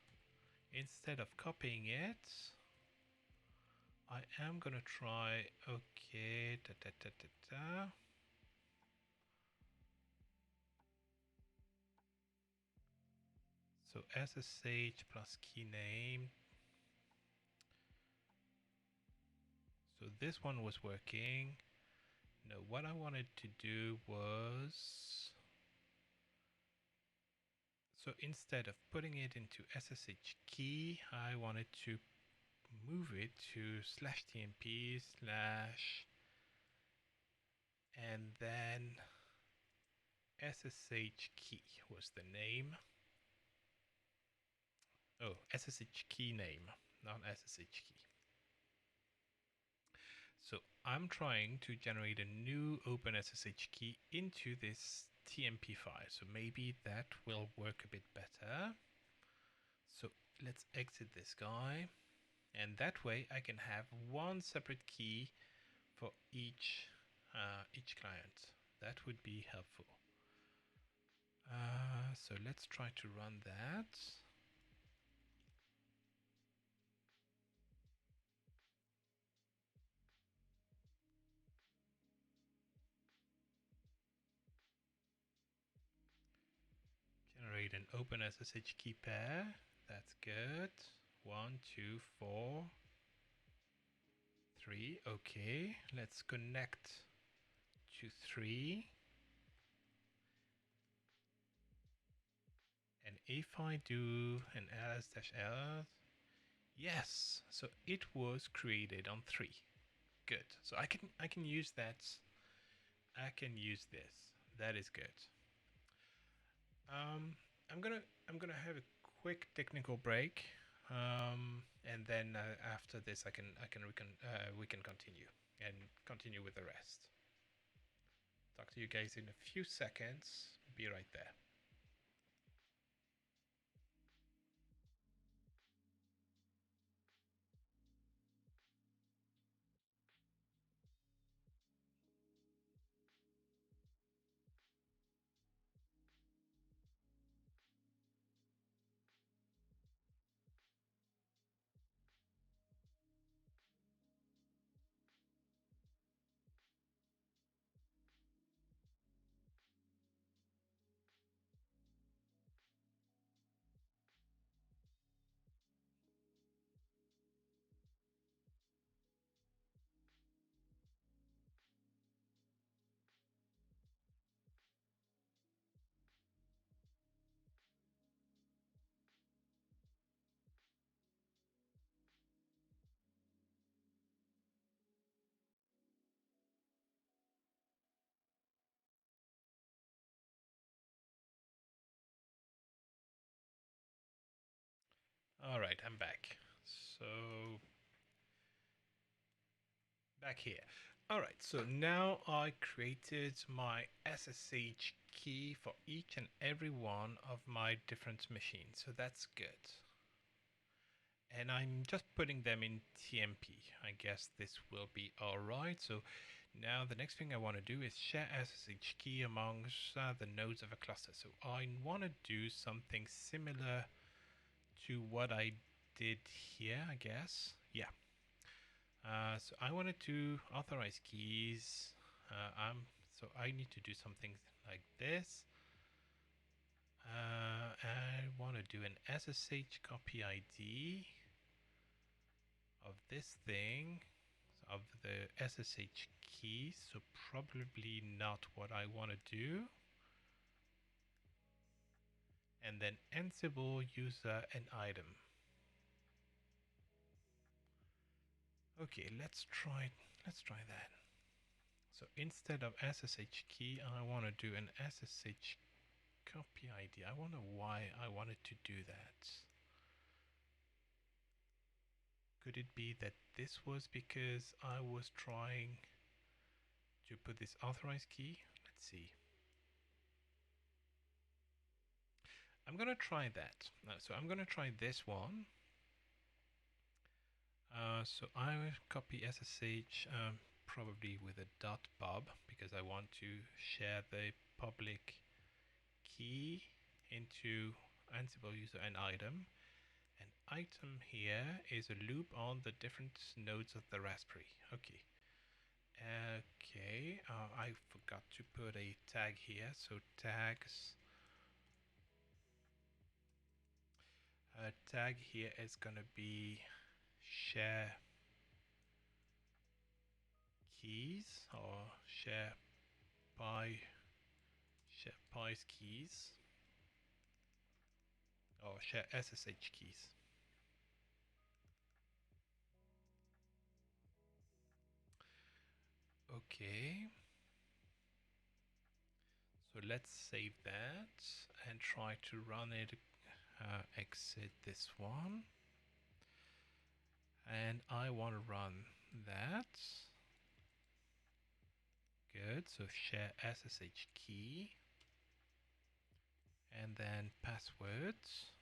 instead of copying it, I am gonna try, okay, So SSH plus key name. So this one was working. No, what I wanted to do was, so instead of putting it into SSH key, I wanted to move it to /tmp/ and then SSH key was the name. Oh, SSH key name, not SSH key. So I'm trying to generate a new OpenSSH key into this TMP file. So maybe that will work a bit better. So let's exit this guy. And that way I can have one separate key for each client. That would be helpful. So let's try to run that. Generate an OpenSSH key pair. That's good. 1, 2, 4, 3. Okay, let's connect to 3. And if I do an ls-l, yes, so it was created on 3. Good. So I can use that. I can use this. That is good. Um, I'm gonna have a quick technical break, and then after this, we can continue and continue with the rest. Talk to you guys in a few seconds. Be right there. All right, I'm back. So back here. All right, so now I created my SSH key for each and every one of my different machines. So that's good. And I'm just putting them in TMP. I guess this will be all right. So now the next thing I want to do is share SSH key amongst the nodes of a cluster. So I want to do something similar to what I did here, I guess. Yeah. So I wanted to authorize keys. So I need to do something like this. I want to do an SSH copy ID of this thing, of the SSH key. So probably not what I want to do. And then Ansible user and item. Okay, let's try that. So instead of SSH key, I want to do an SSH copy ID. I wonder why I wanted to do that. Could it be that this was because I was trying to put this authorized key? Let's see. I'm gonna try that. So I'm gonna try this one. So I will copy SSH probably with a .pub because I want to share the public key into Ansible user and item. An item here is a loop on the different nodes of the Raspberry. Okay. Okay, I forgot to put a tag here. So tags, tag here is gonna be share keys or share pi's keys or share SSH keys. Okay. So let's save that and try to run it. Exit this one. And I want to run that. Good. So share SSH key and then passwords.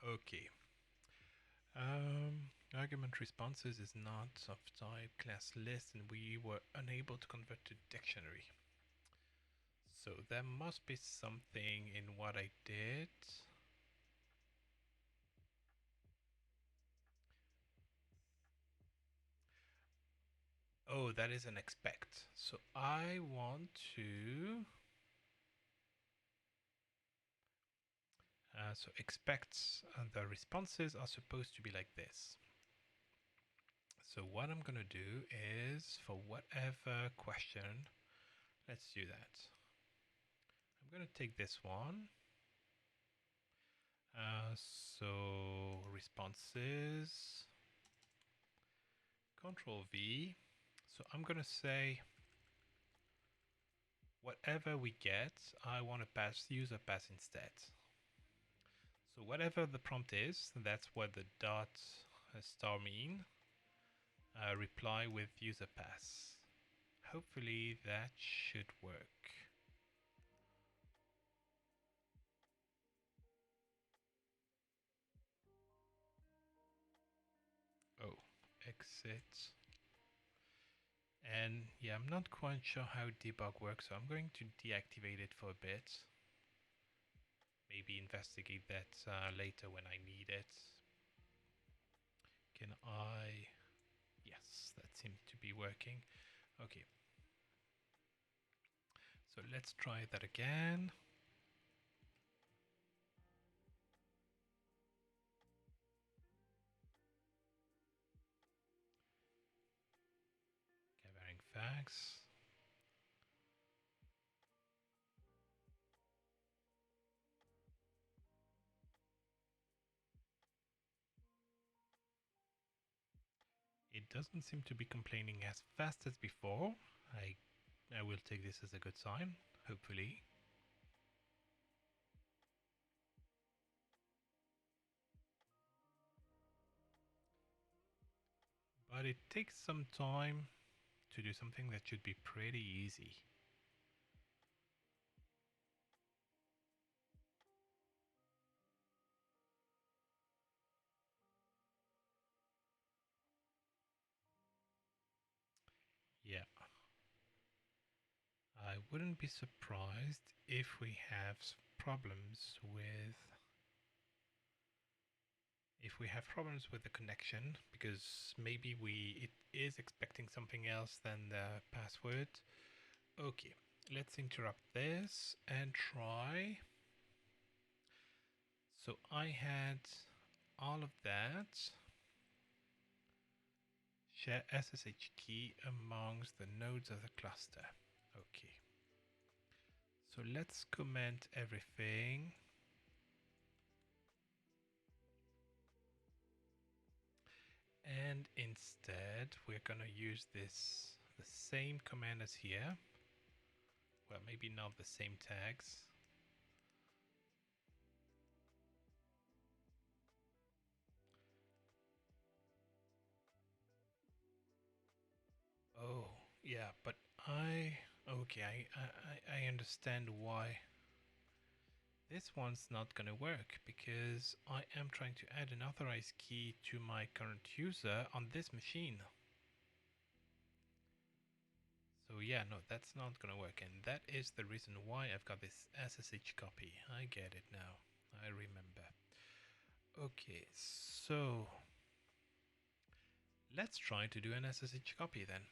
Okay. Argument responses is not of type class list, and we were unable to convert to dictionary. So there must be something in what I did. Oh, that is an expect. So I want to so expects the responses are supposed to be like this. So what I'm going to do is for whatever question, let's do that. I'm going to take this one. So responses, Control V. So I'm going to say whatever we get, I want to pass user pass instead. So whatever the prompt is, that's what the dot star mean. Reply with user pass. Hopefully that should work. Oh, exit. And yeah, I'm not quite sure how debug works, so I'm going to deactivate it for a bit. Maybe investigate that later when I need it. Can I? Yes, that seems to be working. Okay. So let's try that again. Gathering facts. It doesn't seem to be complaining as fast as before. I will take this as a good sign, hopefully. But it takes some time to do something that should be pretty easy. Yeah. I wouldn't be surprised if we have problems with the connection, because maybe it is expecting something else than the password. Okay, let's interrupt this and try. So I had all of that. Share SSH key amongst the nodes of the cluster. Okay. So let's comment everything. And instead, we're going to use the same command as here. Well, maybe not the same tags. Oh, yeah, but okay, I understand why this one's not gonna work, because I am trying to add an authorized key to my current user on this machine. So yeah, no, that's not gonna work, and that is the reason why I've got this SSH copy. I get it now. I remember. Okay, so let's try to do an SSH copy then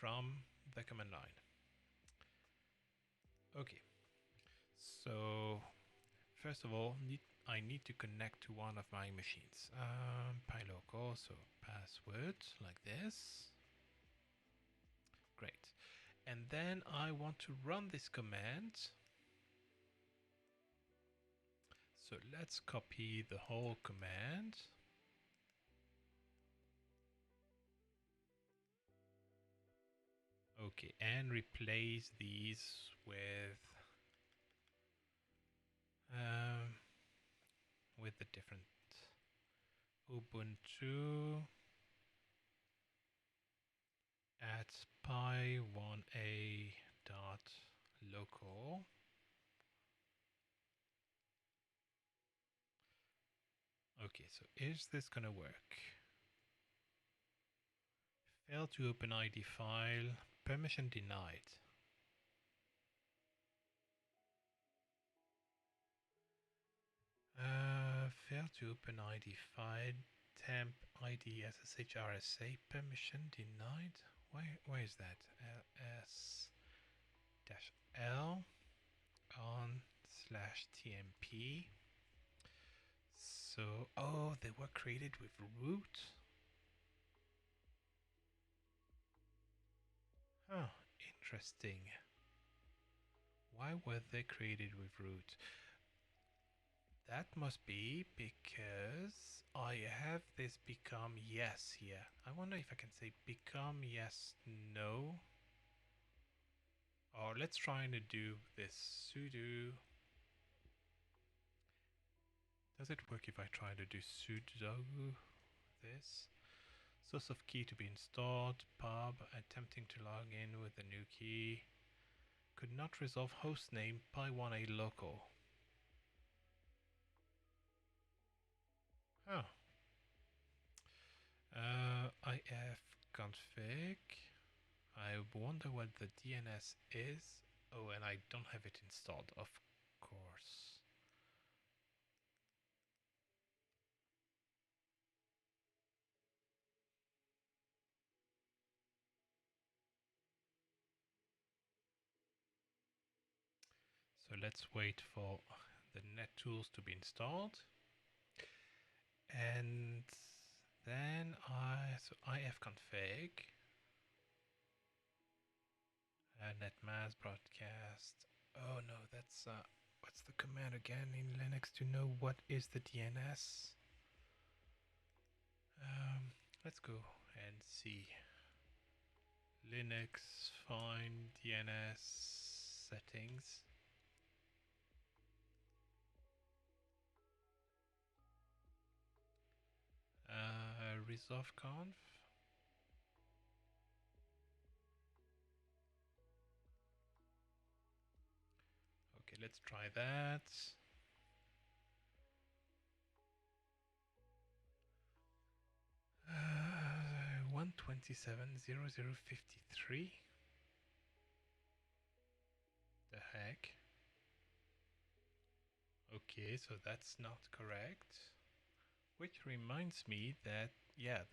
from the command line. Okay, so first of all, I need to connect to one of my machines. Pylocal, so password like this. Great. And then I want to run this command. So let's copy the whole command. Okay, and replace these with um, with the different Ubuntu at pi1a dot local. Okay, so is this gonna work? Failed to open ID file, permission denied. Failed to open ID file, temp ID SSH RSA, permission denied. Why is that? ls-l on/tmp. So, oh, they were created with root. Oh, interesting. Why were they created with root? That must be because I have this become yes here. I wonder if I can say become yes, no. Or let's try and do this sudo. Does it work if I try to do sudo this? Source of key to be installed, pub, attempting to log in with a new key. Could not resolve hostname pi1a local. Oh. ifconfig. I wonder what the DNS is. Oh, and I don't have it installed, of course. So let's wait for the NetTools to be installed. And then so ifconfig, netmask broadcast. Oh no, that's what's the command again in Linux to know what is the DNS? Let's go and see. Linux find DNS settings. Resolve conf. Okay, let's try that. 127.0053. The heck? Okay, so that's not correct. Which reminds me that yeah,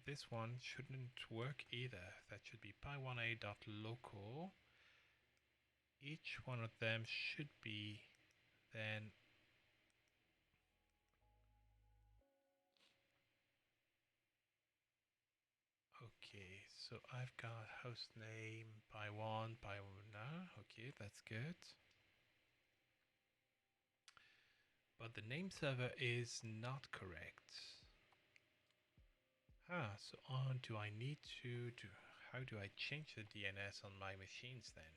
this one shouldn't work either. That should be pi1a.local. Each one of them should be then okay. So I've got hostname pi1, pi1. Okay, that's good. But the name server is not correct. So do I need to how do I change the DNS on my machines then?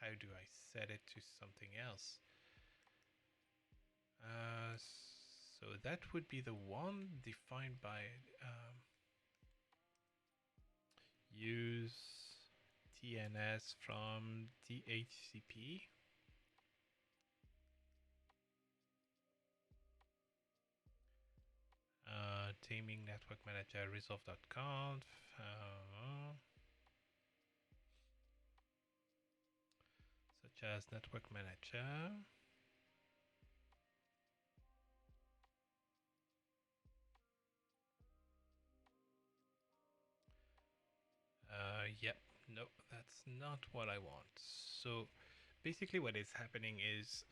How do I set it to something else? So that would be the one defined by use DNS from DHCP. Taming network manager resolve.conf. Such as network manager. Yep, no, that's not what I want. So basically what is happening is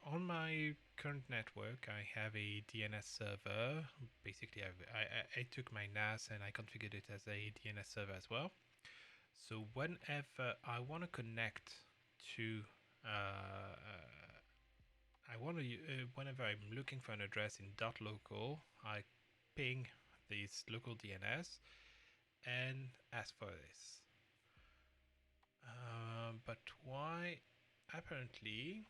on my current network I have a DNS server. Basically I took my NAS and I configured it as a DNS server as well. So whenever I want to connect to whenever I'm looking for an address in .local, I ping this local DNS and ask for this. But why? Apparently,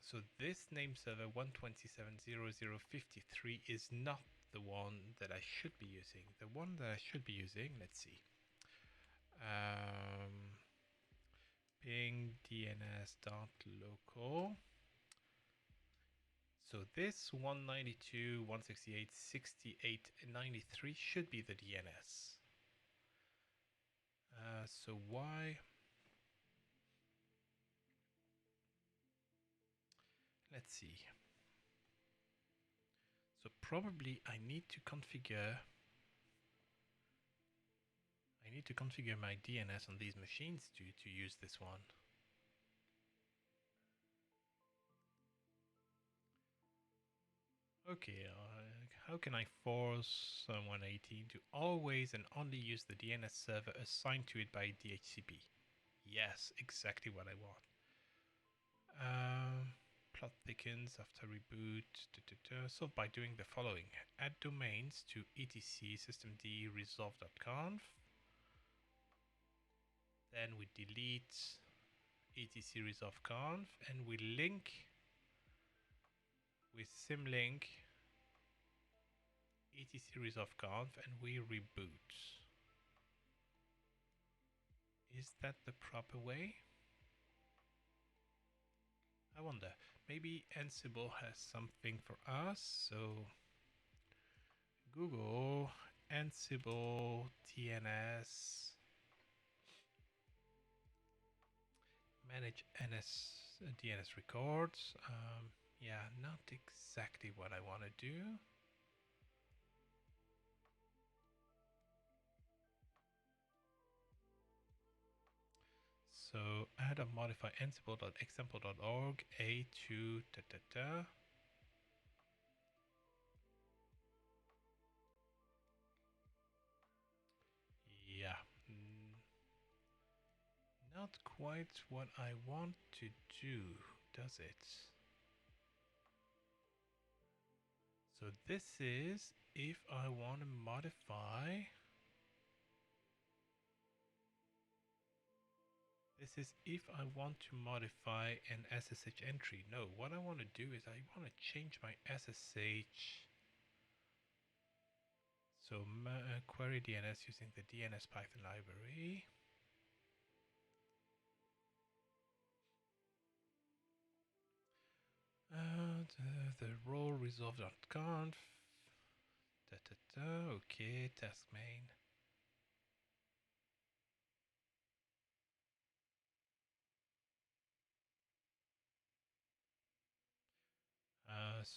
So this name server 127.0.0.53 is not the one that I should be using. The one that I should be using, let's see. Ping dns.local. So this 192.168.68.93 should be the DNS. So why? Let's see. So probably I need to configure my DNS on these machines to use this one. Okay, how can I force 118 to always and only use the DNS server assigned to it by DHCP? Yes, exactly what I want. Plot thickens after reboot. So by doing the following: add domains to etc systemd resolve.conf. Then we delete etc resolve.conf and we link with symlink etc resolve.conf and we reboot. Is that the proper way? I wonder. Maybe Ansible has something for us. So Google Ansible DNS manage DNS records. Yeah, not exactly what I want to do. So add or modify ansible.example.org a2 . Yeah, not quite what I want to do, does it? So this is if I want to modify. This is if I want to modify an SSH entry. No, what I want to do is I want to change my SSH. So query DNS using the DNS Python library. The role resolve.conf. Okay, task main.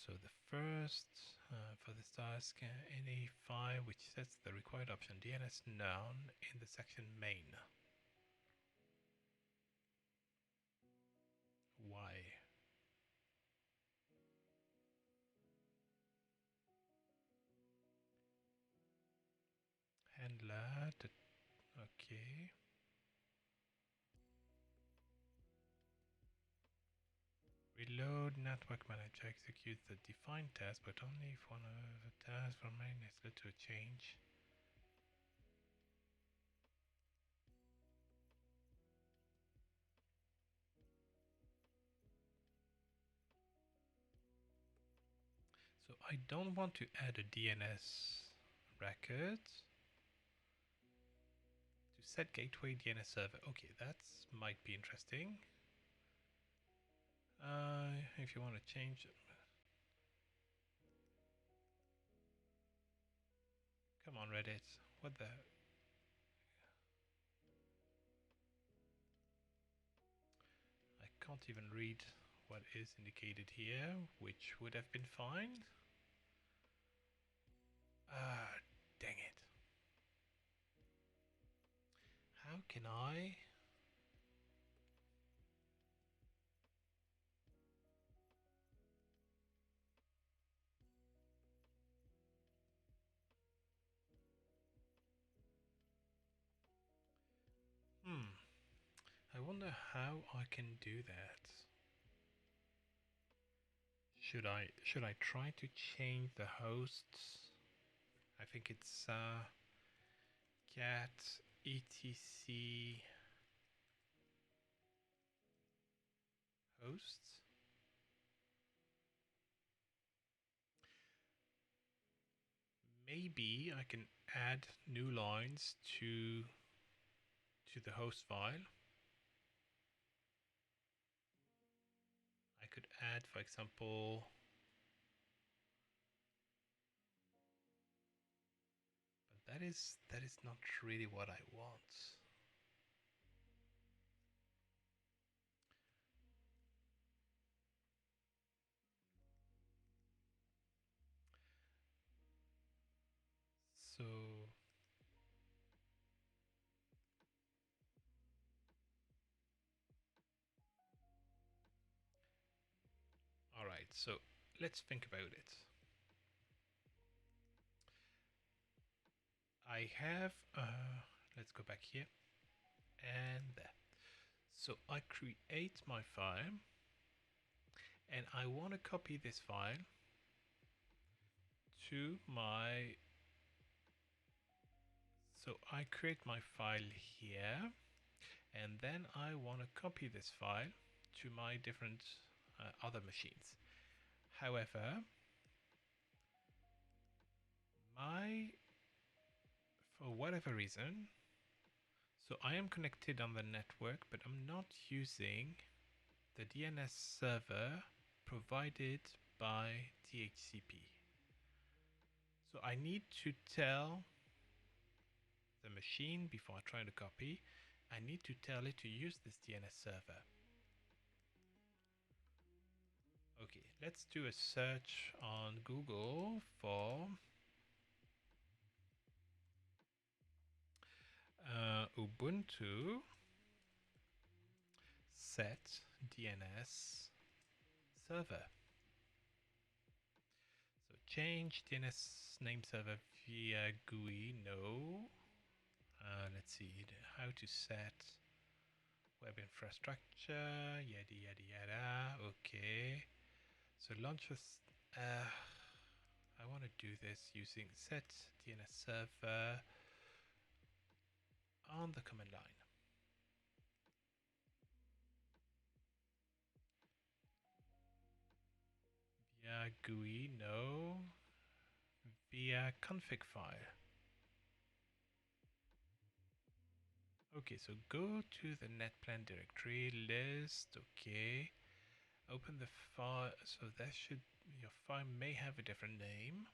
So the first for this task, any file which sets the required option DNS noun in the section main. Why? Handler. Okay. Reload network manager executes the defined task, but only if one of the tasks from main is led to a change. So I don't want to add a DNS record to set gateway DNS server. Okay, that might be interesting. If you want to change it. Come on, Reddit. What the? I can't even read what is indicated here, which would have been fine. Dang it. How can I? I wonder how I can do that. Should I try to change the hosts? I think it's cat etc hosts. maybe I can add new lines to the host file. I could add, for example, but that is not really what I want. So all right, so let's think about it. I have, let's go back here and there. So I create my file and I want to copy this file to my, so I create my file here and then I want to copy this file to my different other machines. However, for whatever reason, so I am connected on the network, but I'm not using the DNS server provided by DHCP. So I need to tell the machine before I try to copy, I need to tell it to use this DNS server. Okay, let's do a search on Google for Ubuntu Set DNS Server. So change DNS name server via GUI, no. Let's see how to set web infrastructure, yada yada yada. Okay, so launch this. I want to do this using set DNS server on the command line. Via GUI, no. Via config file. Okay, so go to the netplan directory list. Okay, open the file. So that should, your file may have a different name,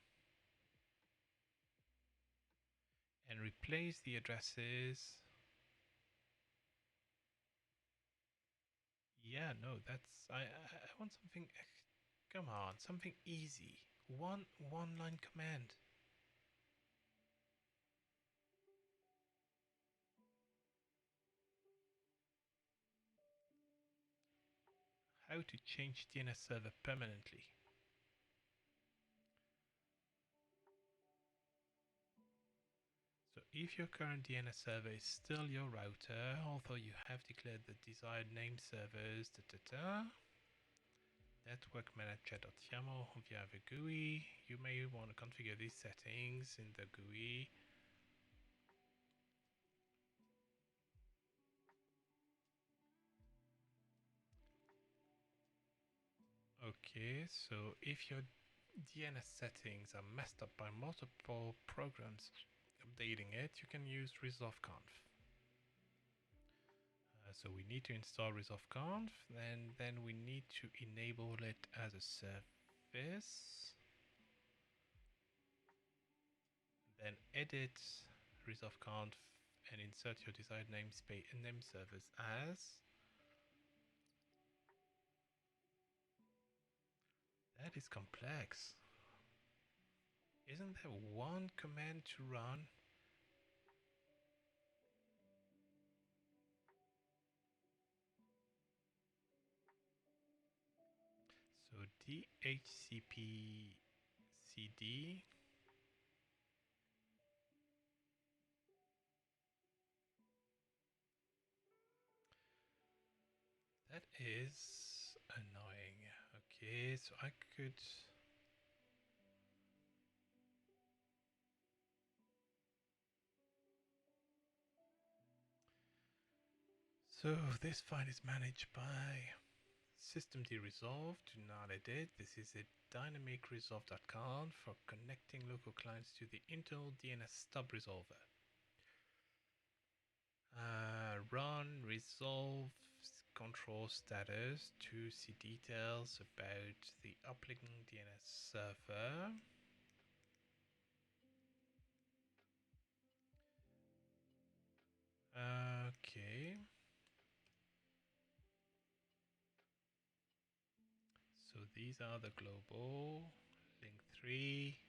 and replace the addresses. Yeah, no, that's I want something. Come on, something easy. One line command. How to change DNS server permanently. So if your current DNS server is still your router, although you have declared the desired name servers, network manager.yaml via the GUI, you may want to configure these settings in the GUI. Okay, so if your DNS settings are messed up by multiple programs updating it, you can use resolveconf. So we need to install resolveconf, and then we need to enable it as a service. Then edit resolveconf and insert your desired namespace and name servers as. That is complex. Isn't there one command to run? So DHCP CD. That is annoying. Okay, so I could. So this file is managed by systemd resolve, do not edit. This is a dynamic resolve.conf for connecting local clients to the internal DNS stub resolver. Run resolve control status to see details about the uplink DNS server. Okay. So these are the global. Link 3.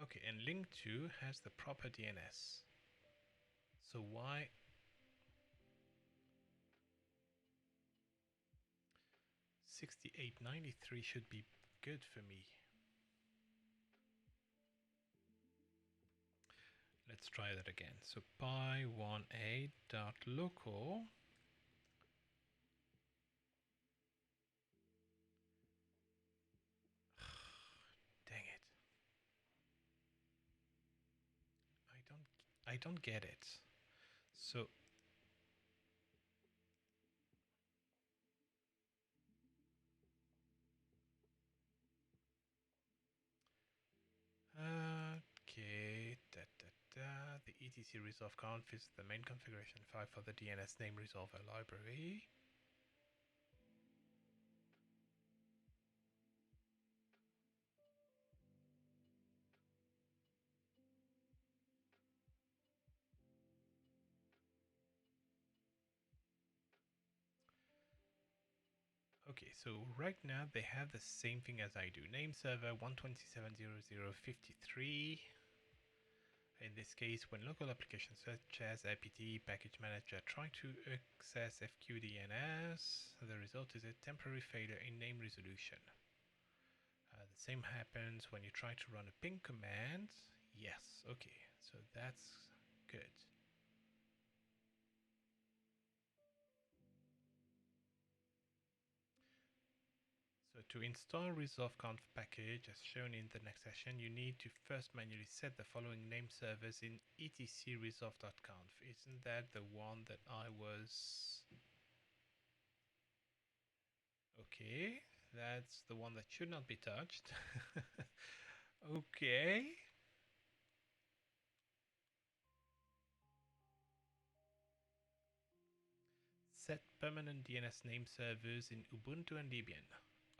Okay, and link 2 has the proper DNS. So why 6893 should be good for me. Let's try that again. So pi18.local. Dang it. I don't get it. So okay, the etc resolve conf is the main configuration file for the DNS name resolver library. Okay, so right now they have the same thing as I do. Name server 127.00.53. In this case, when local applications such as apt package manager try to access fqdns, the result is a temporary failure in name resolution. The same happens when you try to run a ping command. Yes, okay, so that's good. So to install resolve.conf package as shown in the next session, you need to first manually set the following name servers in etc resolve.conf. Isn't that the one that I was... Okay, that's the one that should not be touched. Okay. Set permanent DNS name servers in Ubuntu and Debian.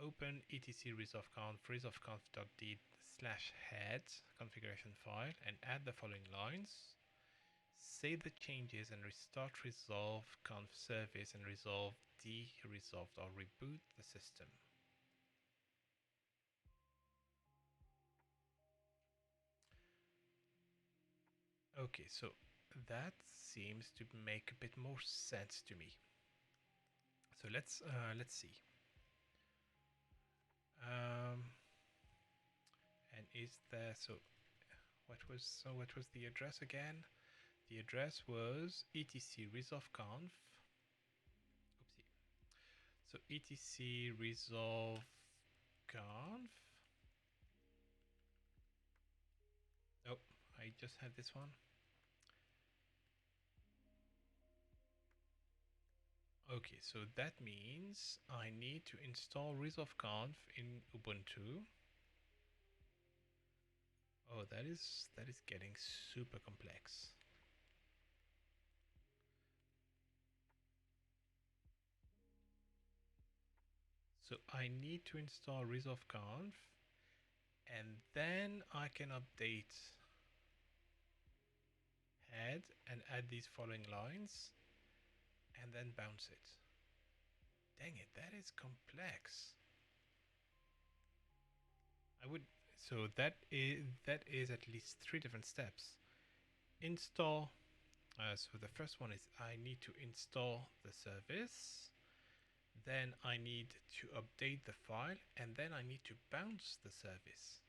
Open etc resolve.conf resolve.conf.d/head configuration file and add the following lines. Save the changes and restart resolve.conf service and resolve d-resolved or reboot the system. Okay, so that seems to make a bit more sense to me. So let's see. And is there what was the address again? The address was etc resolve.conf. Oopsie. So etc resolve.conf. Oh, I just had this one. Okay, so that means I need to install resolve.conf in Ubuntu. Oh, that is getting super complex. So I need to install resolve.conf and then I can update head and add these following lines and then bounce it. Dang it, that is complex. So that is at least 3 different steps. Install. So the first one is I need to install the service. Then I need to update the file, and then I need to bounce the service.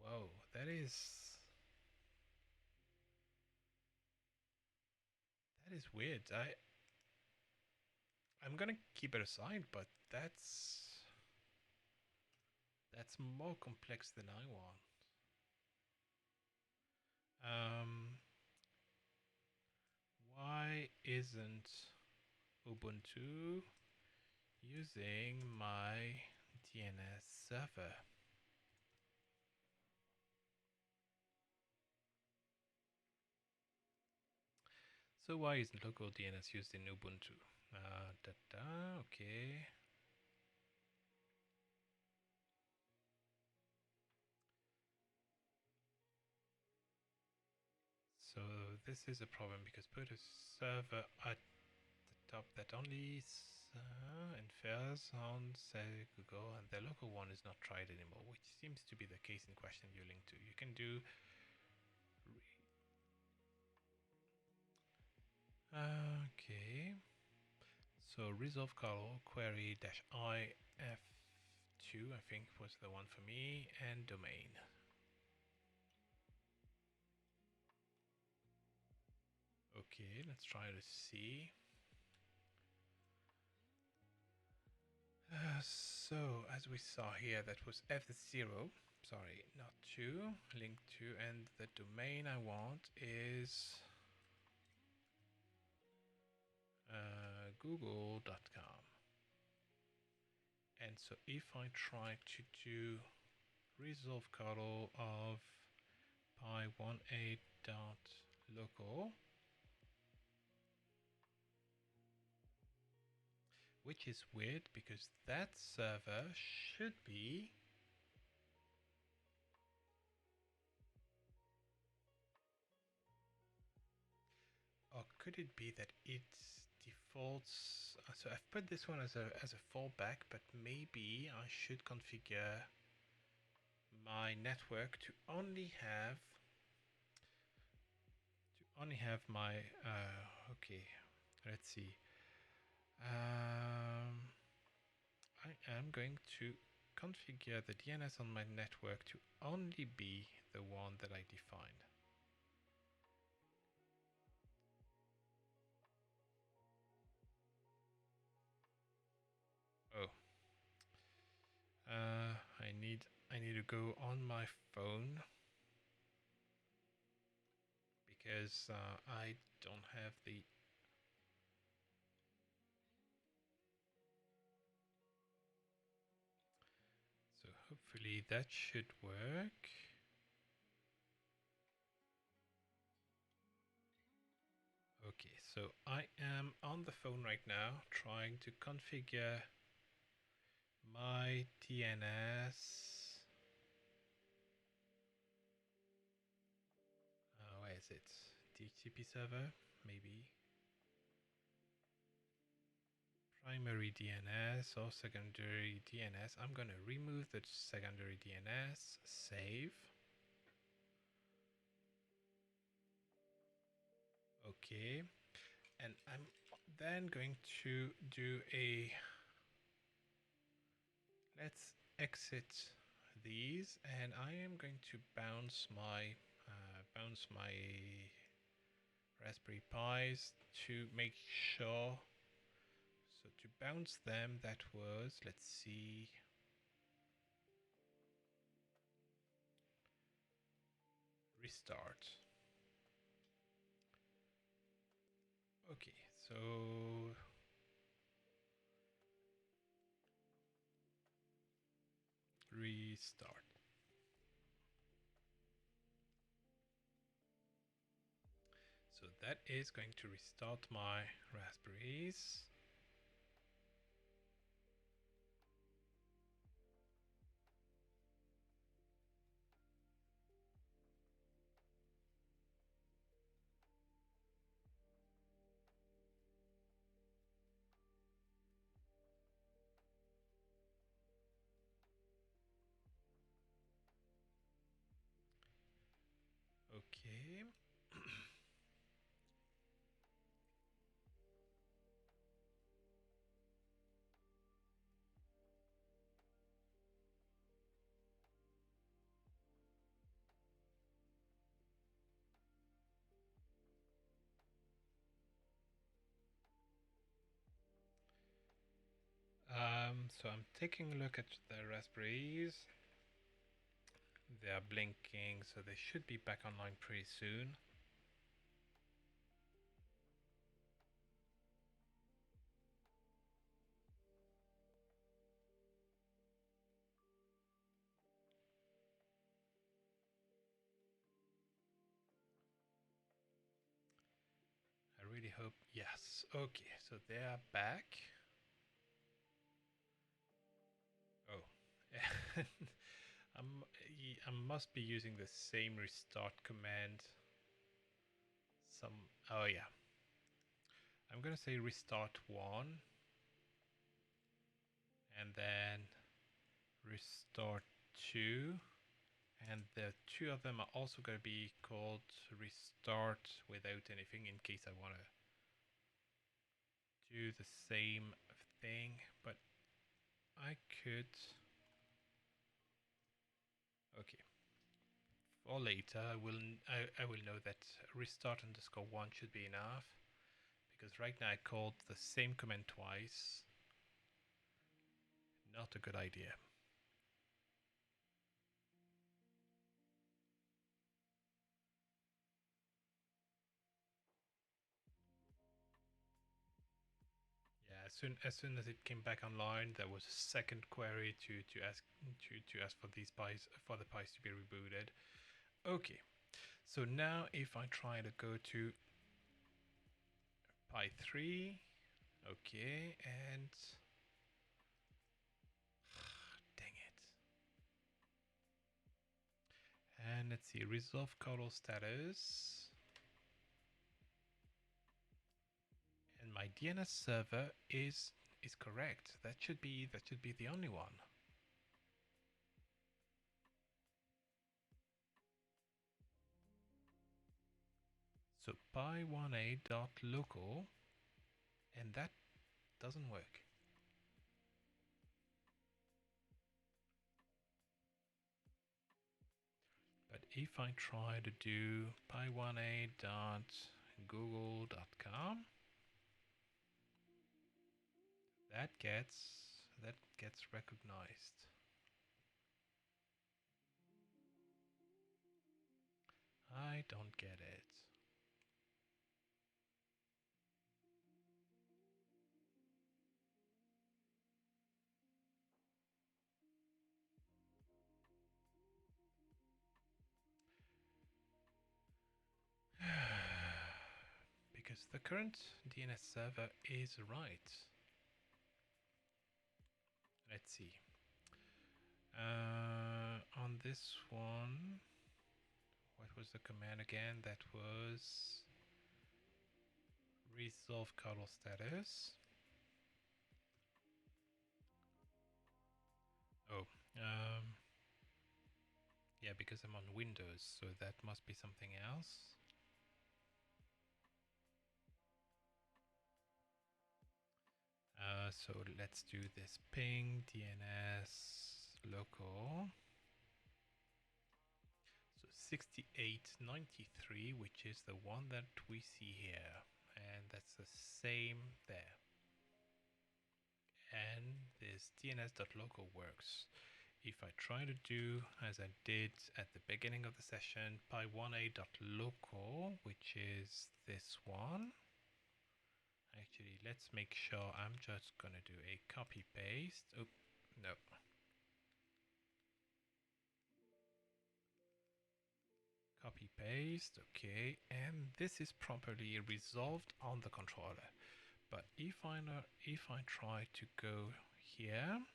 Whoa, that is weird. I'm gonna keep it aside, but that's more complex than I want. Why isn't Ubuntu using my DNS server. So why isn't local DNS used in Ubuntu? Okay. So this is a problem because put a server at the top that only infers on, say, Google, and the local one is not tried anymore, which seems to be the case in question you link to. You can do okay. So resolve call query -if2 I think was the one for me, and domain. Okay, let's try to see. So as we saw here, that was F0. Sorry, not 2. Link to, and the domain I want is google.com. And so if I try to do resolve call of pi18.local, which is weird because that server should be or could it be that it defaults? So I've put this one as a fallback, but maybe I should configure my network to only have my okay, let's see. I am going to configure the DNS on my network to only be the one that I defined. Oh, I need to go on my phone because I don't have the. So hopefully that should work. Okay, so I am on the phone right now trying to configure my DNS. Where is it? DHCP server, maybe. Primary DNS or secondary DNS. I'm going to remove the secondary DNS, save. Okay, and I'm then going to do a, let's exit these, and I am going to bounce my Raspberry Pis to make sure. So to bounce them, that was, let's see, restart. Okay, so restart. So that is going to restart my Raspberries. Okay. So I'm taking a look at the Raspberries. They are blinking, so they should be back online pretty soon. files. Okay, so they are back. Oh, I must be using the same restart command. Oh yeah. I'm gonna say restart 1 and then restart 2, and the two of them are also going to be called restart without anything in case I want to do the same thing, but I could. Okay, for later I will know that restart underscore 1 should be enough, because right now I called the same command twice. Not a good idea. Yeah, as soon as it came back online, there was a second query to ask for these pies, for the pies to be rebooted. Okay, so now if I try to go to pi 3, okay, and dang it. And let's see, resolve kernel status. And my DNS server is correct. That should be the only one. So pi1a.local, and that doesn't work. But if I try to do pi1a.google.com, that gets recognized. I don't get it. Because the current DNS server is right. Let's see. On this one, what was the command again? That was resolve kernel status. Oh, yeah, because I'm on Windows, so that must be something else. So let's do this ping DNS local. So 6893, which is the one that we see here, and that's the same there. And this DNS.local works. If I try to do as I did at the beginning of the session, pi1a.local, which is this one. Actually, let's make sure. I'm just going to do a copy paste. Oh, no. Copy paste, okay, and this is properly resolved on the controller. But if I try to go here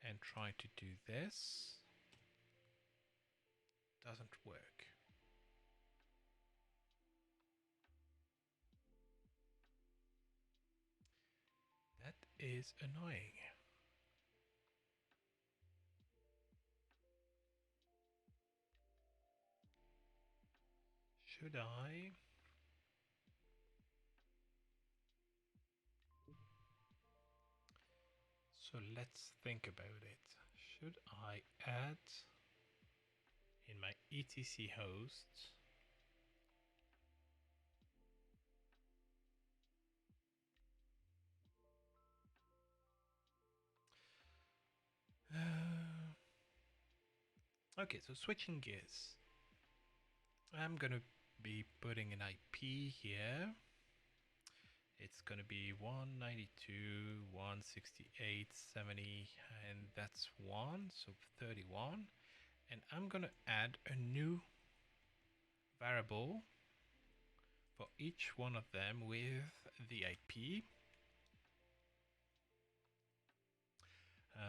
and try to do this, doesn't work. That is annoying. Should I? So let's think about it. Should I add in my etc host okay, so switching gears. I'm gonna be putting an IP here. It's going to be 192.168.70, and that's 1, so 31. And I'm going to add a new variable for each one of them with the IP.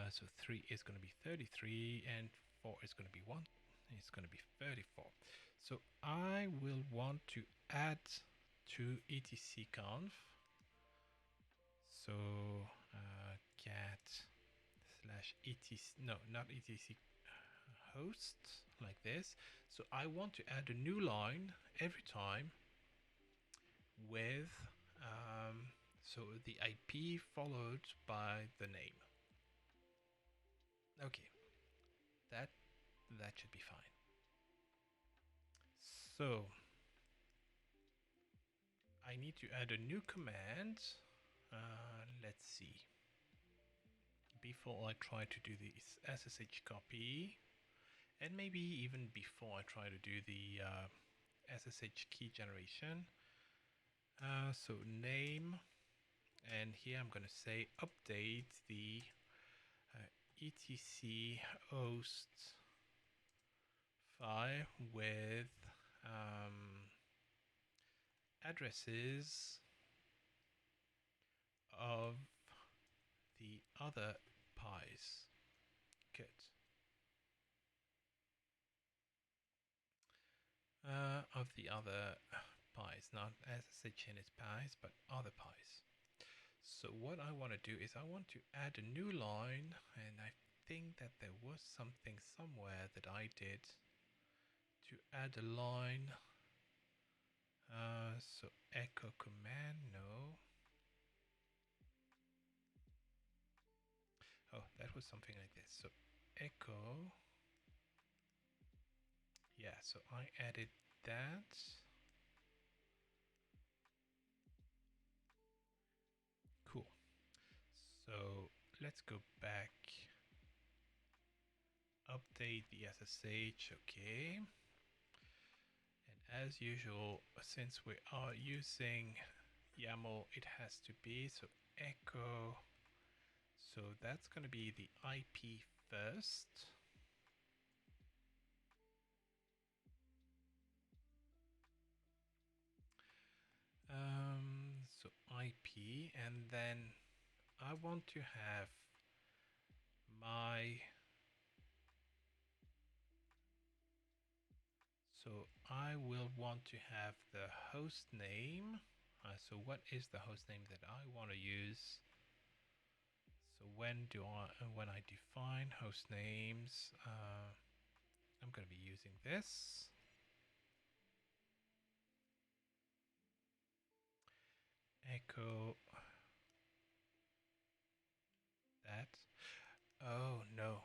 So 3 is going to be 33 and 4 is going to be 1. It's going to be 34. So I will want to add to etcconf. So cat slash etc, no, not etc host, like this. So I want to add a new line every time with so the IP followed by the name. Okay, that should be fine. So I need to add a new command. Let's see. Before I try to do the SSH copy, and maybe even before I try to do the SSH key generation. So name, and here I'm going to say update the etc host file with addresses of the other pies. Good. Of the other pies, not SSH in its pies, but other pies. So what I want to do is I want to add a new line, and I think that there was something somewhere that I did to add a line. So echo command, no. Oh, that was something like this. So echo, yeah, so I added that. Cool. So let's go back. Update the SSH, okay. And as usual, since we are using YAML, it has to be, so echo. So that's going to be the IP first. So IP, and then I want to have my, so I will want to have the host name. So what is the host name that I want to use? So when I define host names, I'm going to be using this. Echo that. Oh, no.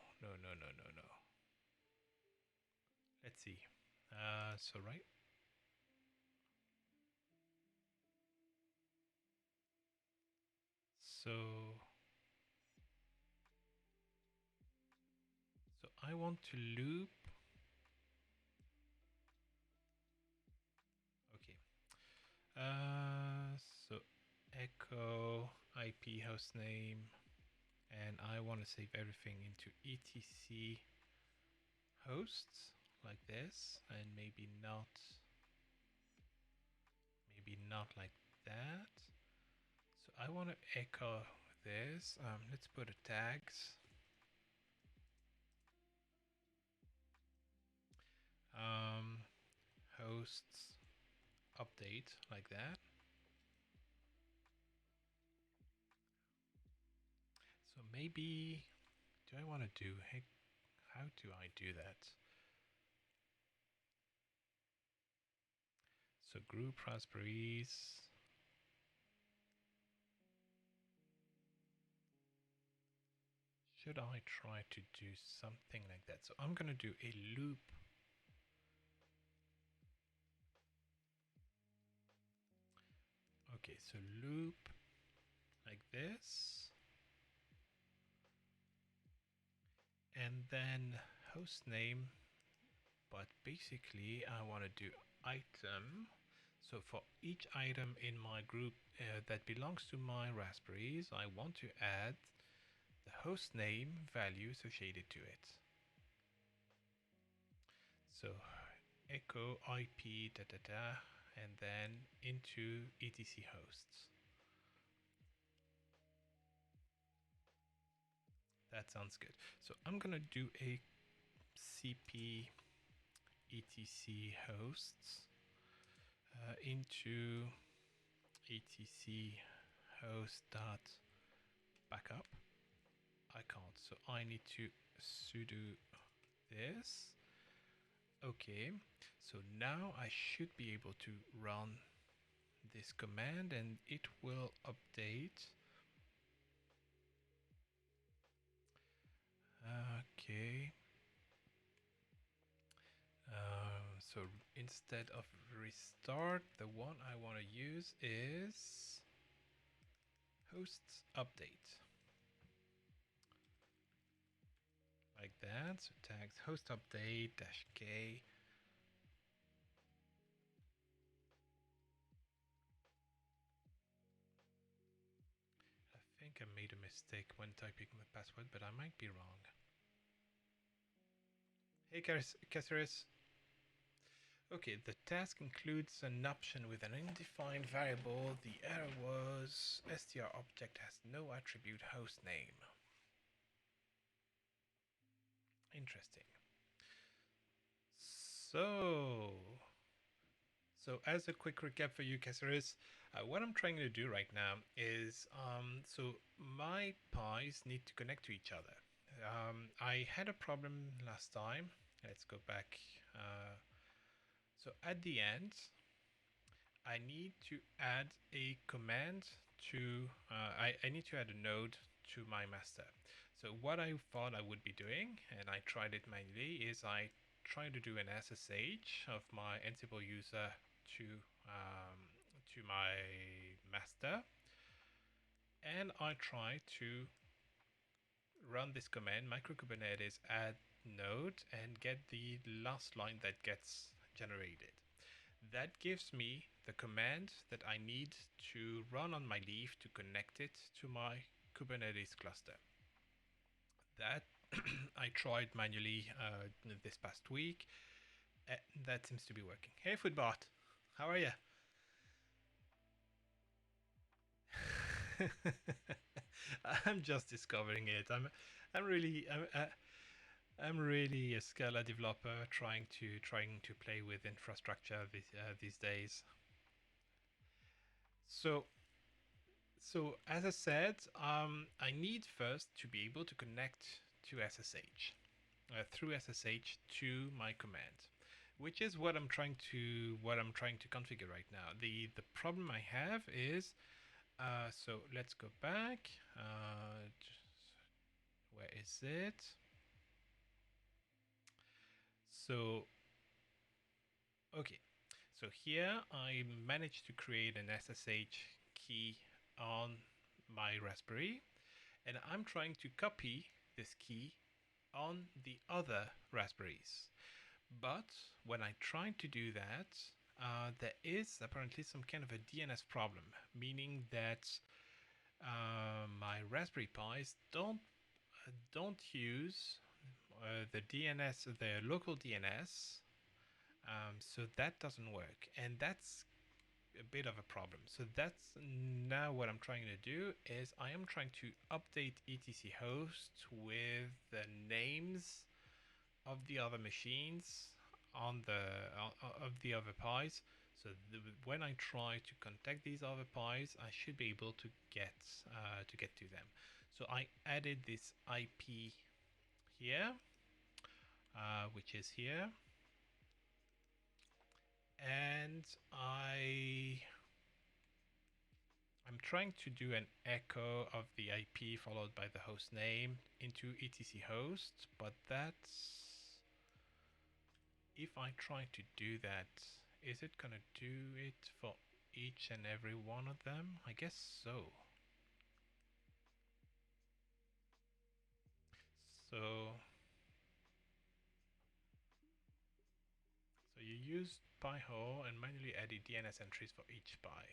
Let's see. So right. So I want to loop. Okay. So echo IP hostname, and I want to save everything into etc hosts like this, and maybe not like that. So I want to echo this. Let's put a tags. Hosts update like that. So maybe, do I want to do, how do I do that? So group raspberries. Should I try to do something like that? So I'm going to do a loop. Okay, so loop like this. And then host name. But basically I want to do item. So for each item in my group that belongs to my raspberries, I want to add the host name value associated to it. So echo IP and then into etc hosts. That sounds good. So I'm gonna do a cp etc hosts into etc host dot backup. I can't, so I need to sudo this. Okay, so now I should be able to run this command and it will update. Okay. So instead of restart, the one I want to use is hosts update. Like that. So tags host update -k. I think I made a mistake when typing the password, but I might be wrong. Hey, Caceres. Okay, the task includes an option with an undefined variable. The error was str object has no attribute host name. Interesting. So as a quick recap for you, Caceres, what I'm trying to do right now is, so my pies need to connect to each other. I had a problem last time. Let's go back. So at the end, I need to add a command to, I need to add a node to my master. So what I thought I would be doing, and I tried it manually, is I try to do an SSH of my Ansible user to my master, and I try to run this command micro Kubernetes add node and get the last line that gets generated. That gives me the command that I need to run on my leaf to connect it to my Kubernetes cluster. That I tried manually this past week. That seems to be working. Hey, Foodbot, how are you? I'm just discovering it. I'm really I'm really a Scala developer trying to play with infrastructure these days. So as I said, I need first to be able to connect to SSH through SSH to my command, which is what I'm trying to configure right now. The problem I have is so let's go back. Where is it? So okay, so here I managed to create an SSH key on my Raspberry, and I'm trying to copy this key on the other Raspberries. But when I try to do that, there is apparently some kind of a DNS problem, meaning that my Raspberry Pis don't use the DNS, the local DNS, so that doesn't work, and that's a bit of a problem. So that's now what I'm trying to do is I am trying to update etc host with the names of the other machines on the of the other pies. So when I try to contact these other pies, I should be able to get to them. So I added this IP here, which is here, and I'm trying to do an echo of the IP followed by the host name into etc host, but that's, if I try to do that, is it gonna do it for each and every one of them? I guess so. So you use Pi-hole and manually add DNS entries for each Pi.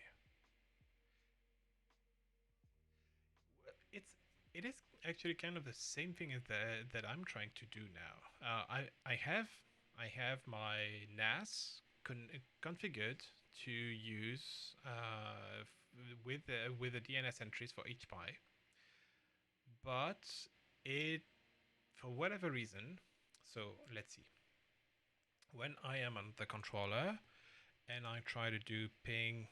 It is actually kind of the same thing as that I'm trying to do now. I have I have my NAS configured to use with the DNS entries for each Pi, but it, for whatever reason, so let's see. When I am on the controller and I try to do ping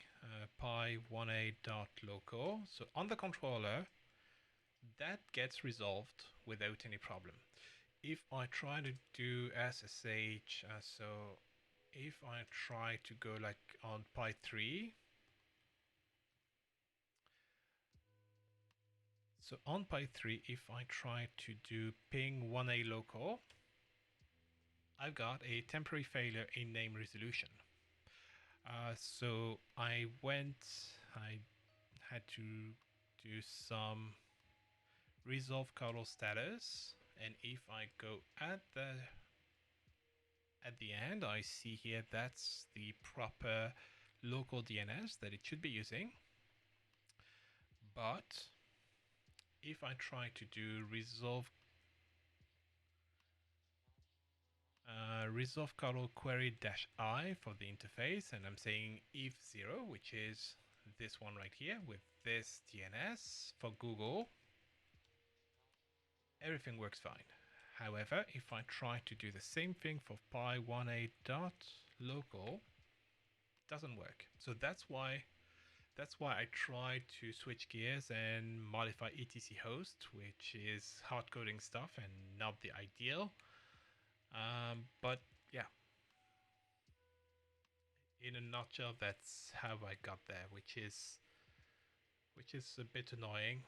pi1a.local, so on the controller, that gets resolved without any problem. If I try to do SSH, so if I try to go like on Pi 3, so on Pi 3, if I try to do ping 1a local, I've got a temporary failure in name resolution. So I had to do some resolve kernel status, and if I go at the end, I see here that's the proper local DNS that it should be using. But if I try to do resolve kernel query -I for the interface, and I'm saying if 0, which is this one right here with this DNS for Google, everything works fine. However, if I try to do the same thing for pi1a.local, it doesn't work. So that's why I tried to switch gears and modify etc host, which is hard coding stuff and not the ideal. But yeah, in a nutshell, that's how I got there, which is a bit annoying.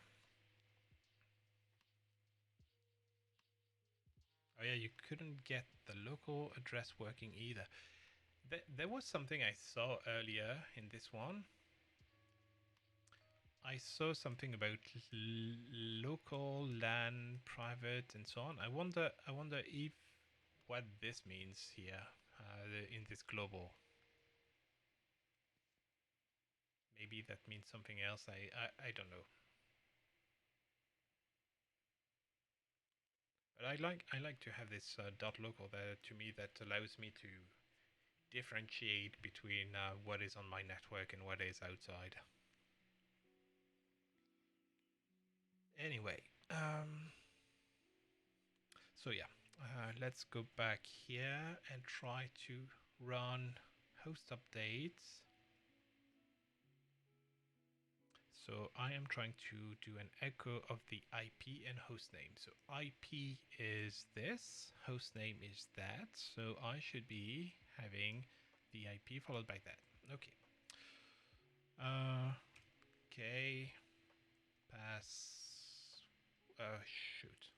Oh yeah, you couldn't get the local address working either. There was something I saw earlier in this one. I saw something about local, LAN, private, and so on. I wonder if what this means here in this global. Maybe that means something else. I don't know. But I like to have this .local there. To me, that allows me to differentiate between what is on my network and what is outside. Anyway, so yeah, let's go back here and try to run host updates. So I am trying to do an echo of the IP and hostname. So IP is this, hostname is that. So I should be having the IP followed by that. Okay. Okay. Pass. Shoot.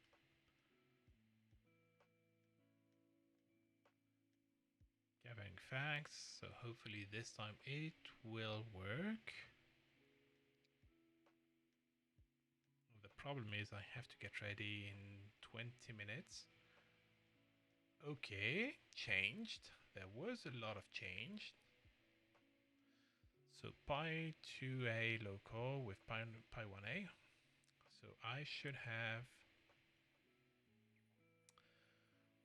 Gathering facts. So hopefully this time it will work. The problem is I have to get ready in 20 minutes. Okay, changed. There was a lot of change. So pi2a local with pi1a. So I should have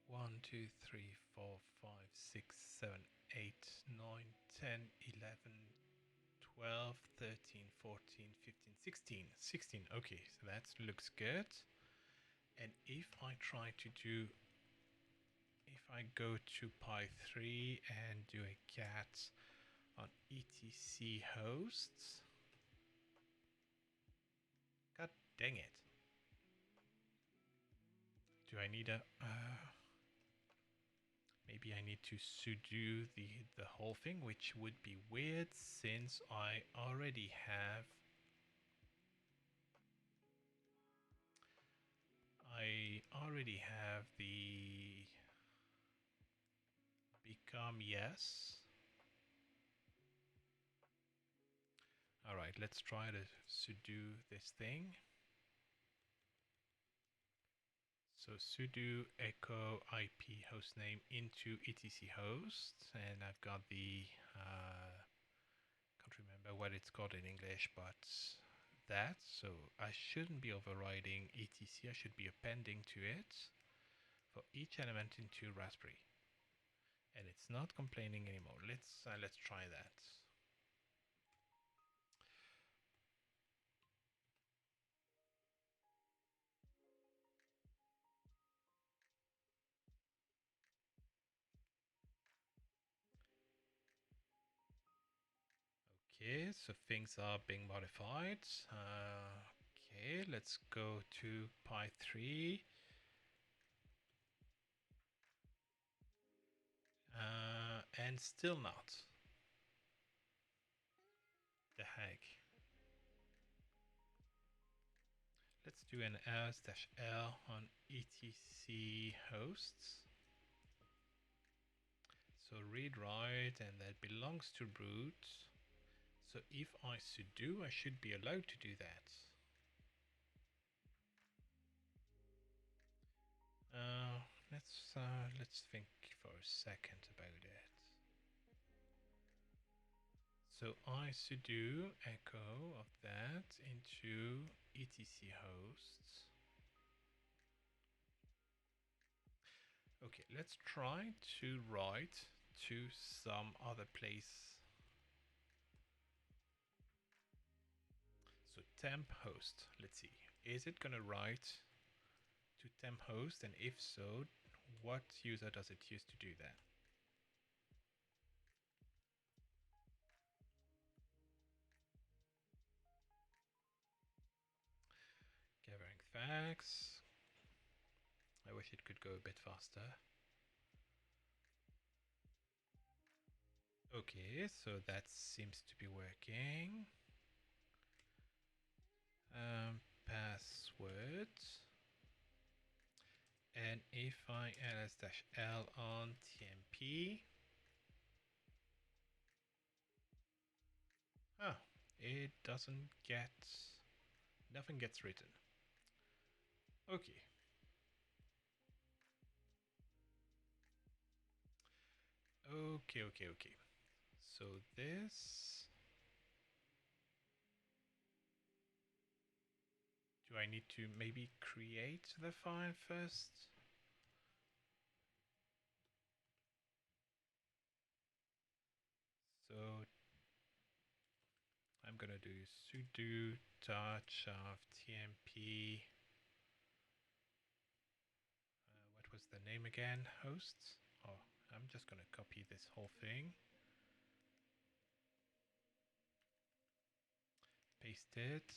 1, 2, 3, 4, 5, 6, 7, 8, 9, 10, 11, 12, 13, 14, 15, 16. 16. Okay, so that looks good. And if I try to do, if I go to pi3 and do a cat on etc hosts, god dang it. Do I need a, maybe I need to sudo the whole thing, which would be weird since I already have the become yes. All right, let's try to sudo this thing. So sudo echo IP hostname into etc host, and I've got the can't remember what it's called in English, but that. So I shouldn't be overriding etc. I should be appending to it for each element into Raspberry. and it's not complaining anymore. Let's try that. Okay, so things are being modified. Okay, let's go to Pi 3. And still not. The heck. Let's do an ls-l on etc hosts. So read write, and that belongs to root. So if I sudo, I should be allowed to do that. Uh, let's think for a second about it. So I sudo echo of that into etc hosts. Okay, let's try to write to some other place. So temp host, let's see, is it gonna write to temp host, and if so, what user does it use to do that? Gathering facts. I wish it could go a bit faster. Okay, so that seems to be working. Password. And if I ls-l on tmp, it doesn't get, nothing gets written. Okay. Okay. So this, do I need to maybe create the file first? So I'm gonna do sudo touch of tmp. What was the name again? Hosts? Oh, I'm just gonna copy this whole thing. Paste it.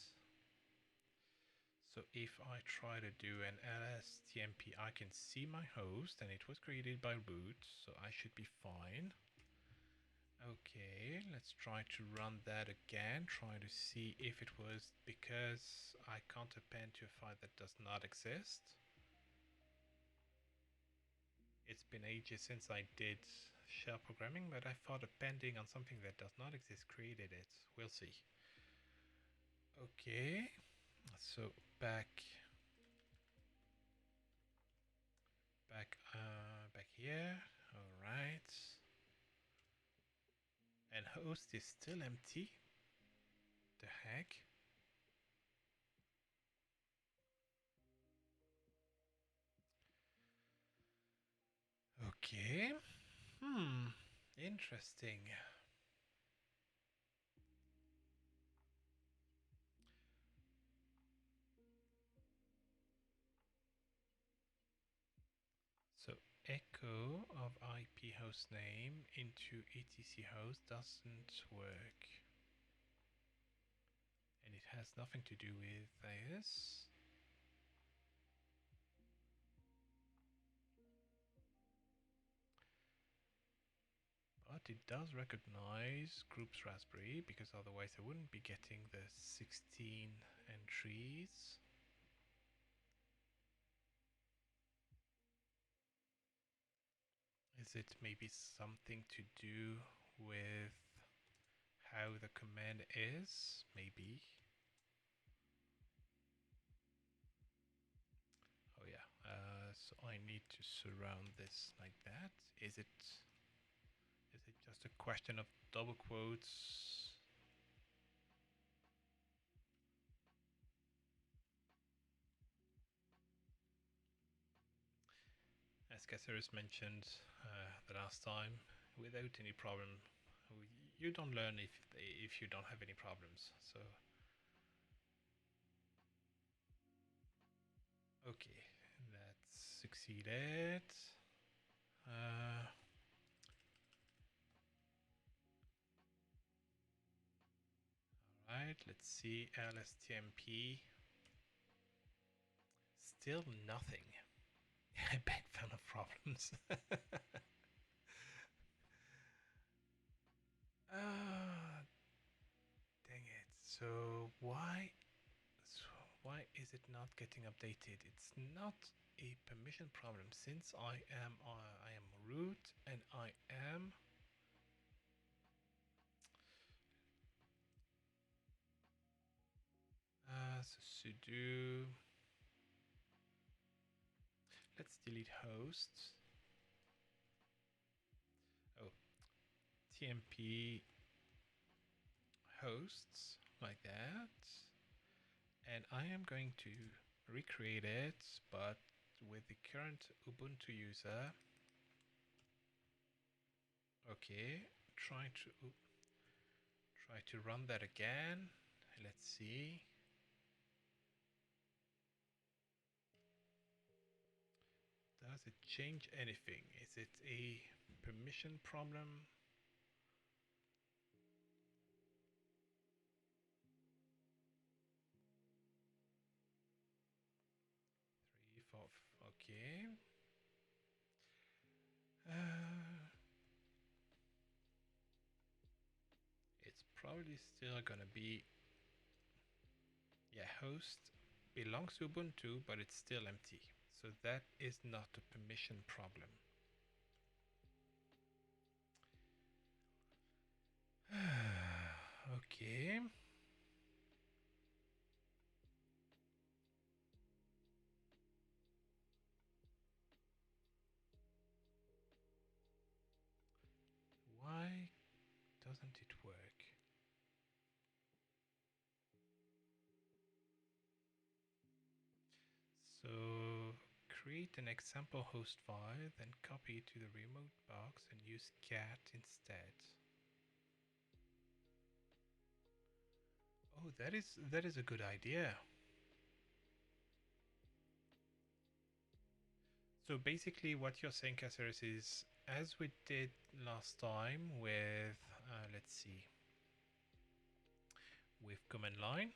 So if I try to do an ls-tmp, I can see my host, and it was created by root, so I should be fine. Okay, let's try to run that again, try to see if it was because I can't append to a file that does not exist. It's been ages since I did shell programming, but I thought appending on something that does not exist created it. We'll see. Okay, so back here. All right. And host is still empty. The heck? Okay. Interesting. So echo of IP hostname into etc host doesn't work. And it has nothing to do with this. But it does recognize groups Raspberry, because otherwise I wouldn't be getting the 16 entries. Is it maybe something to do with how the command is? Maybe. Oh yeah, so I need to surround this like that. Is it just a question of double quotes? as Caceres mentioned the last time, without any problem, you don't learn if you don't have any problems. So, okay, that's succeeded. Alright, let's see, lstmp. Still nothing. Big fan of problems. Dang it. So why is it not getting updated? It's not a permission problem since I am root and I am so sudo. Let's delete hosts. Oh, tmp hosts like that. And I am going to recreate it, but with the current Ubuntu user. Okay, try to run that again. Let's see. Does it change anything? Is it a permission problem? 3, 4, okay. It's probably still gonna be, yeah, host belongs to Ubuntu, but it's still empty. So that is not a permission problem. Okay. Why doesn't it work? So create an example host file, then copy it to the remote box and use cat instead. Oh, that is a good idea. So basically what you're saying, Caceres, is as we did last time with, let's see, with command line,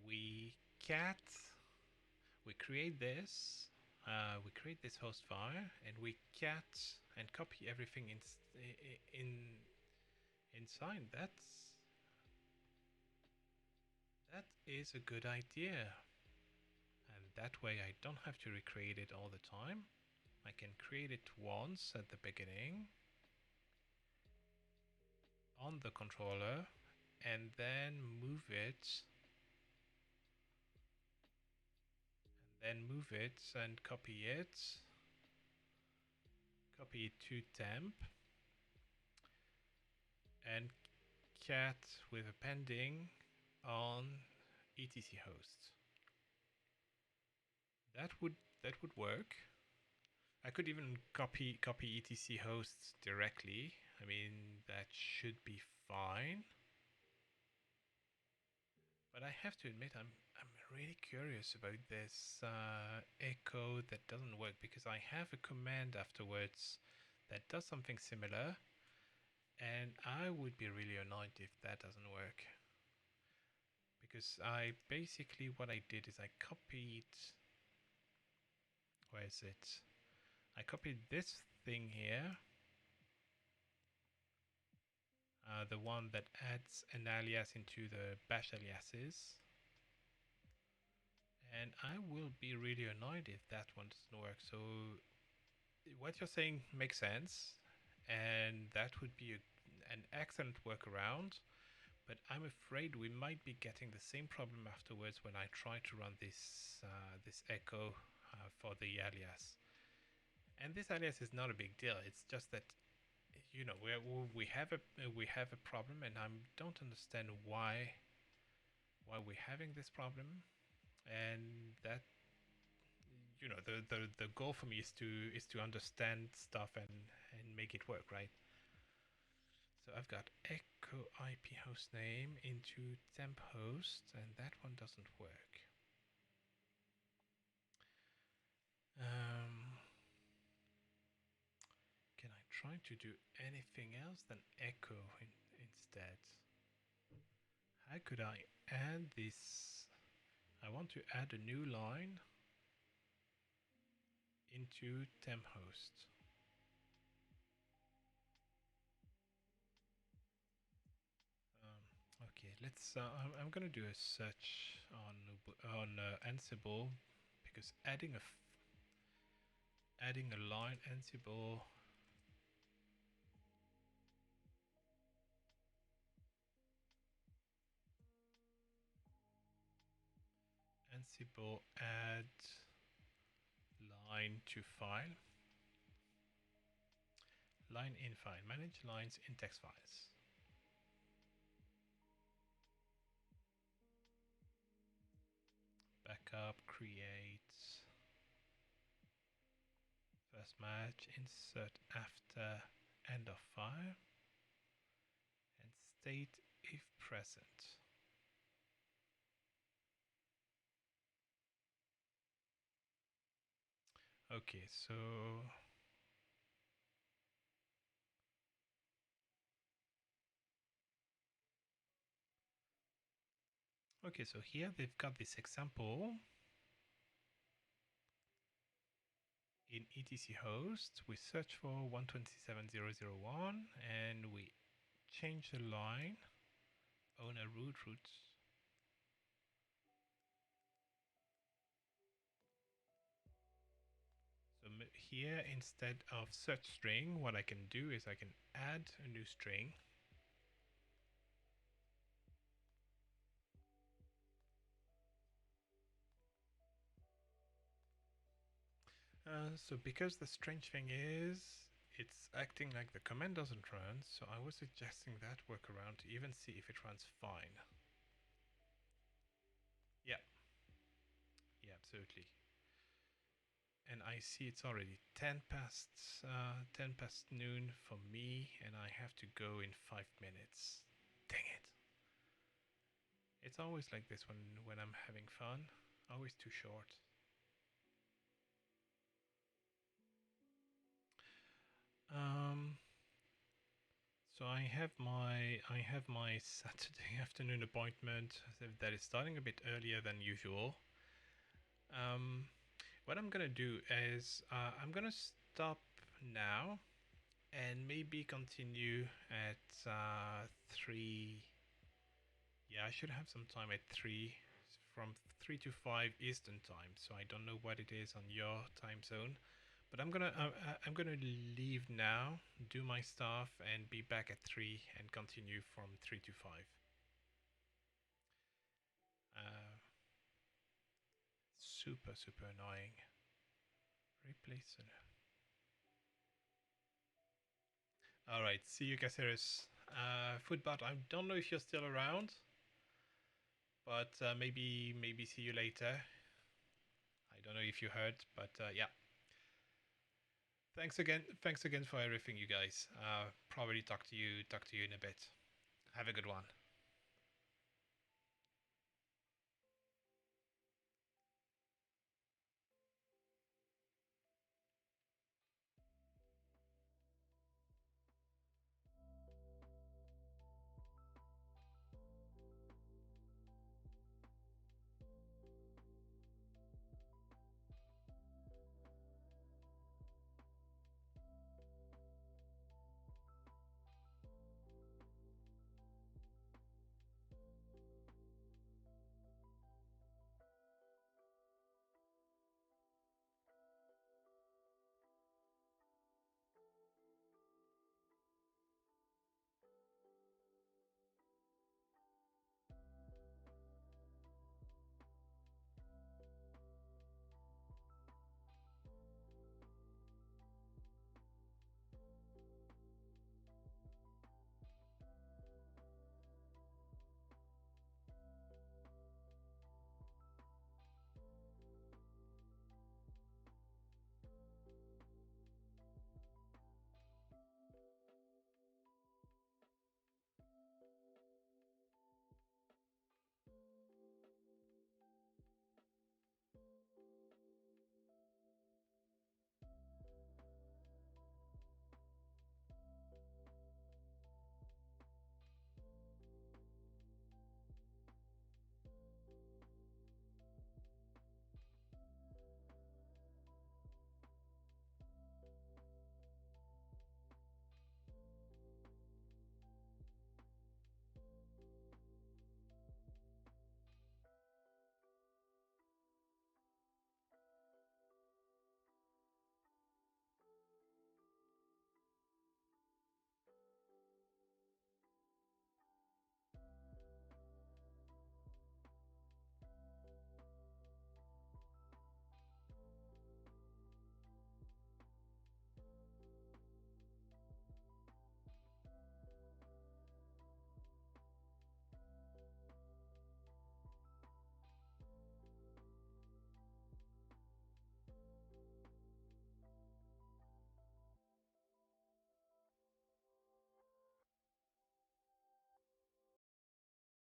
we create this, host file, and we cat and copy everything inside. That is a good idea. And that way I don't have to recreate it all the time. I can create it once at the beginning on the controller and then move it and copy it to temp and cat with appending on etc host. That would work. I could even copy etc hosts directly. I mean, that should be fine. But I have to admit, I'm really curious about this echo that doesn't work, because I have a command afterwards that does something similar, and I would be really annoyed if that doesn't work. Because I basically, what I did is I copied, where is it? I copied this thing here, the one that adds an alias into the bash aliases. And I will be really annoyed if that one doesn't work. So what you're saying makes sense, and that would be an excellent workaround. But I'm afraid we might be getting the same problem afterwards when I try to run this echo for the alias. And this alias is not a big deal. It's just that, you know, we have a problem, and I don't understand why we're having this problem, and that, you know, the goal for me is to understand stuff and make it work, right? So I've got echo IP hostname into temp host, and that one doesn't work. Can I try to do anything else than echo instead? How could I add this? I want to add a new line into temp host. Okay, let's. I'm gonna do a search on Ansible, because adding a line Ansible. Ansible add line to file. Line in file. Manage lines in text files. Backup, create, first match, insert after end of file, and state if present. Okay, so here they've got this example in etc host. We search for 127.0.0.1 and we change the line owner root. So here, instead of search string, what I can do is I can add a new string. So because the strange thing is, it's acting like the command doesn't run, so I was suggesting that workaround to even see if it runs fine. Yeah, absolutely. And I see it's already 10 past noon for me, and I have to go in 5 minutes. Dang it! It's always like this when I'm having fun. Always too short. So I have my Saturday afternoon appointment that is starting a bit earlier than usual. What I'm gonna do is I'm gonna stop now and maybe continue at 3. Yeah, I should have some time at 3, from 3 to 5 Eastern time. So I don't know what it is on your time zone. But I'm gonna leave now, do my stuff, and be back at 3 and continue from 3 to 5. Super annoying. Replace it. All right, see you guys, Harris. Footbot, I don't know if you're still around, but maybe see you later. I don't know if you heard, but yeah. Thanks again for everything, you guys. Probably talk to you in a bit. Have a good one.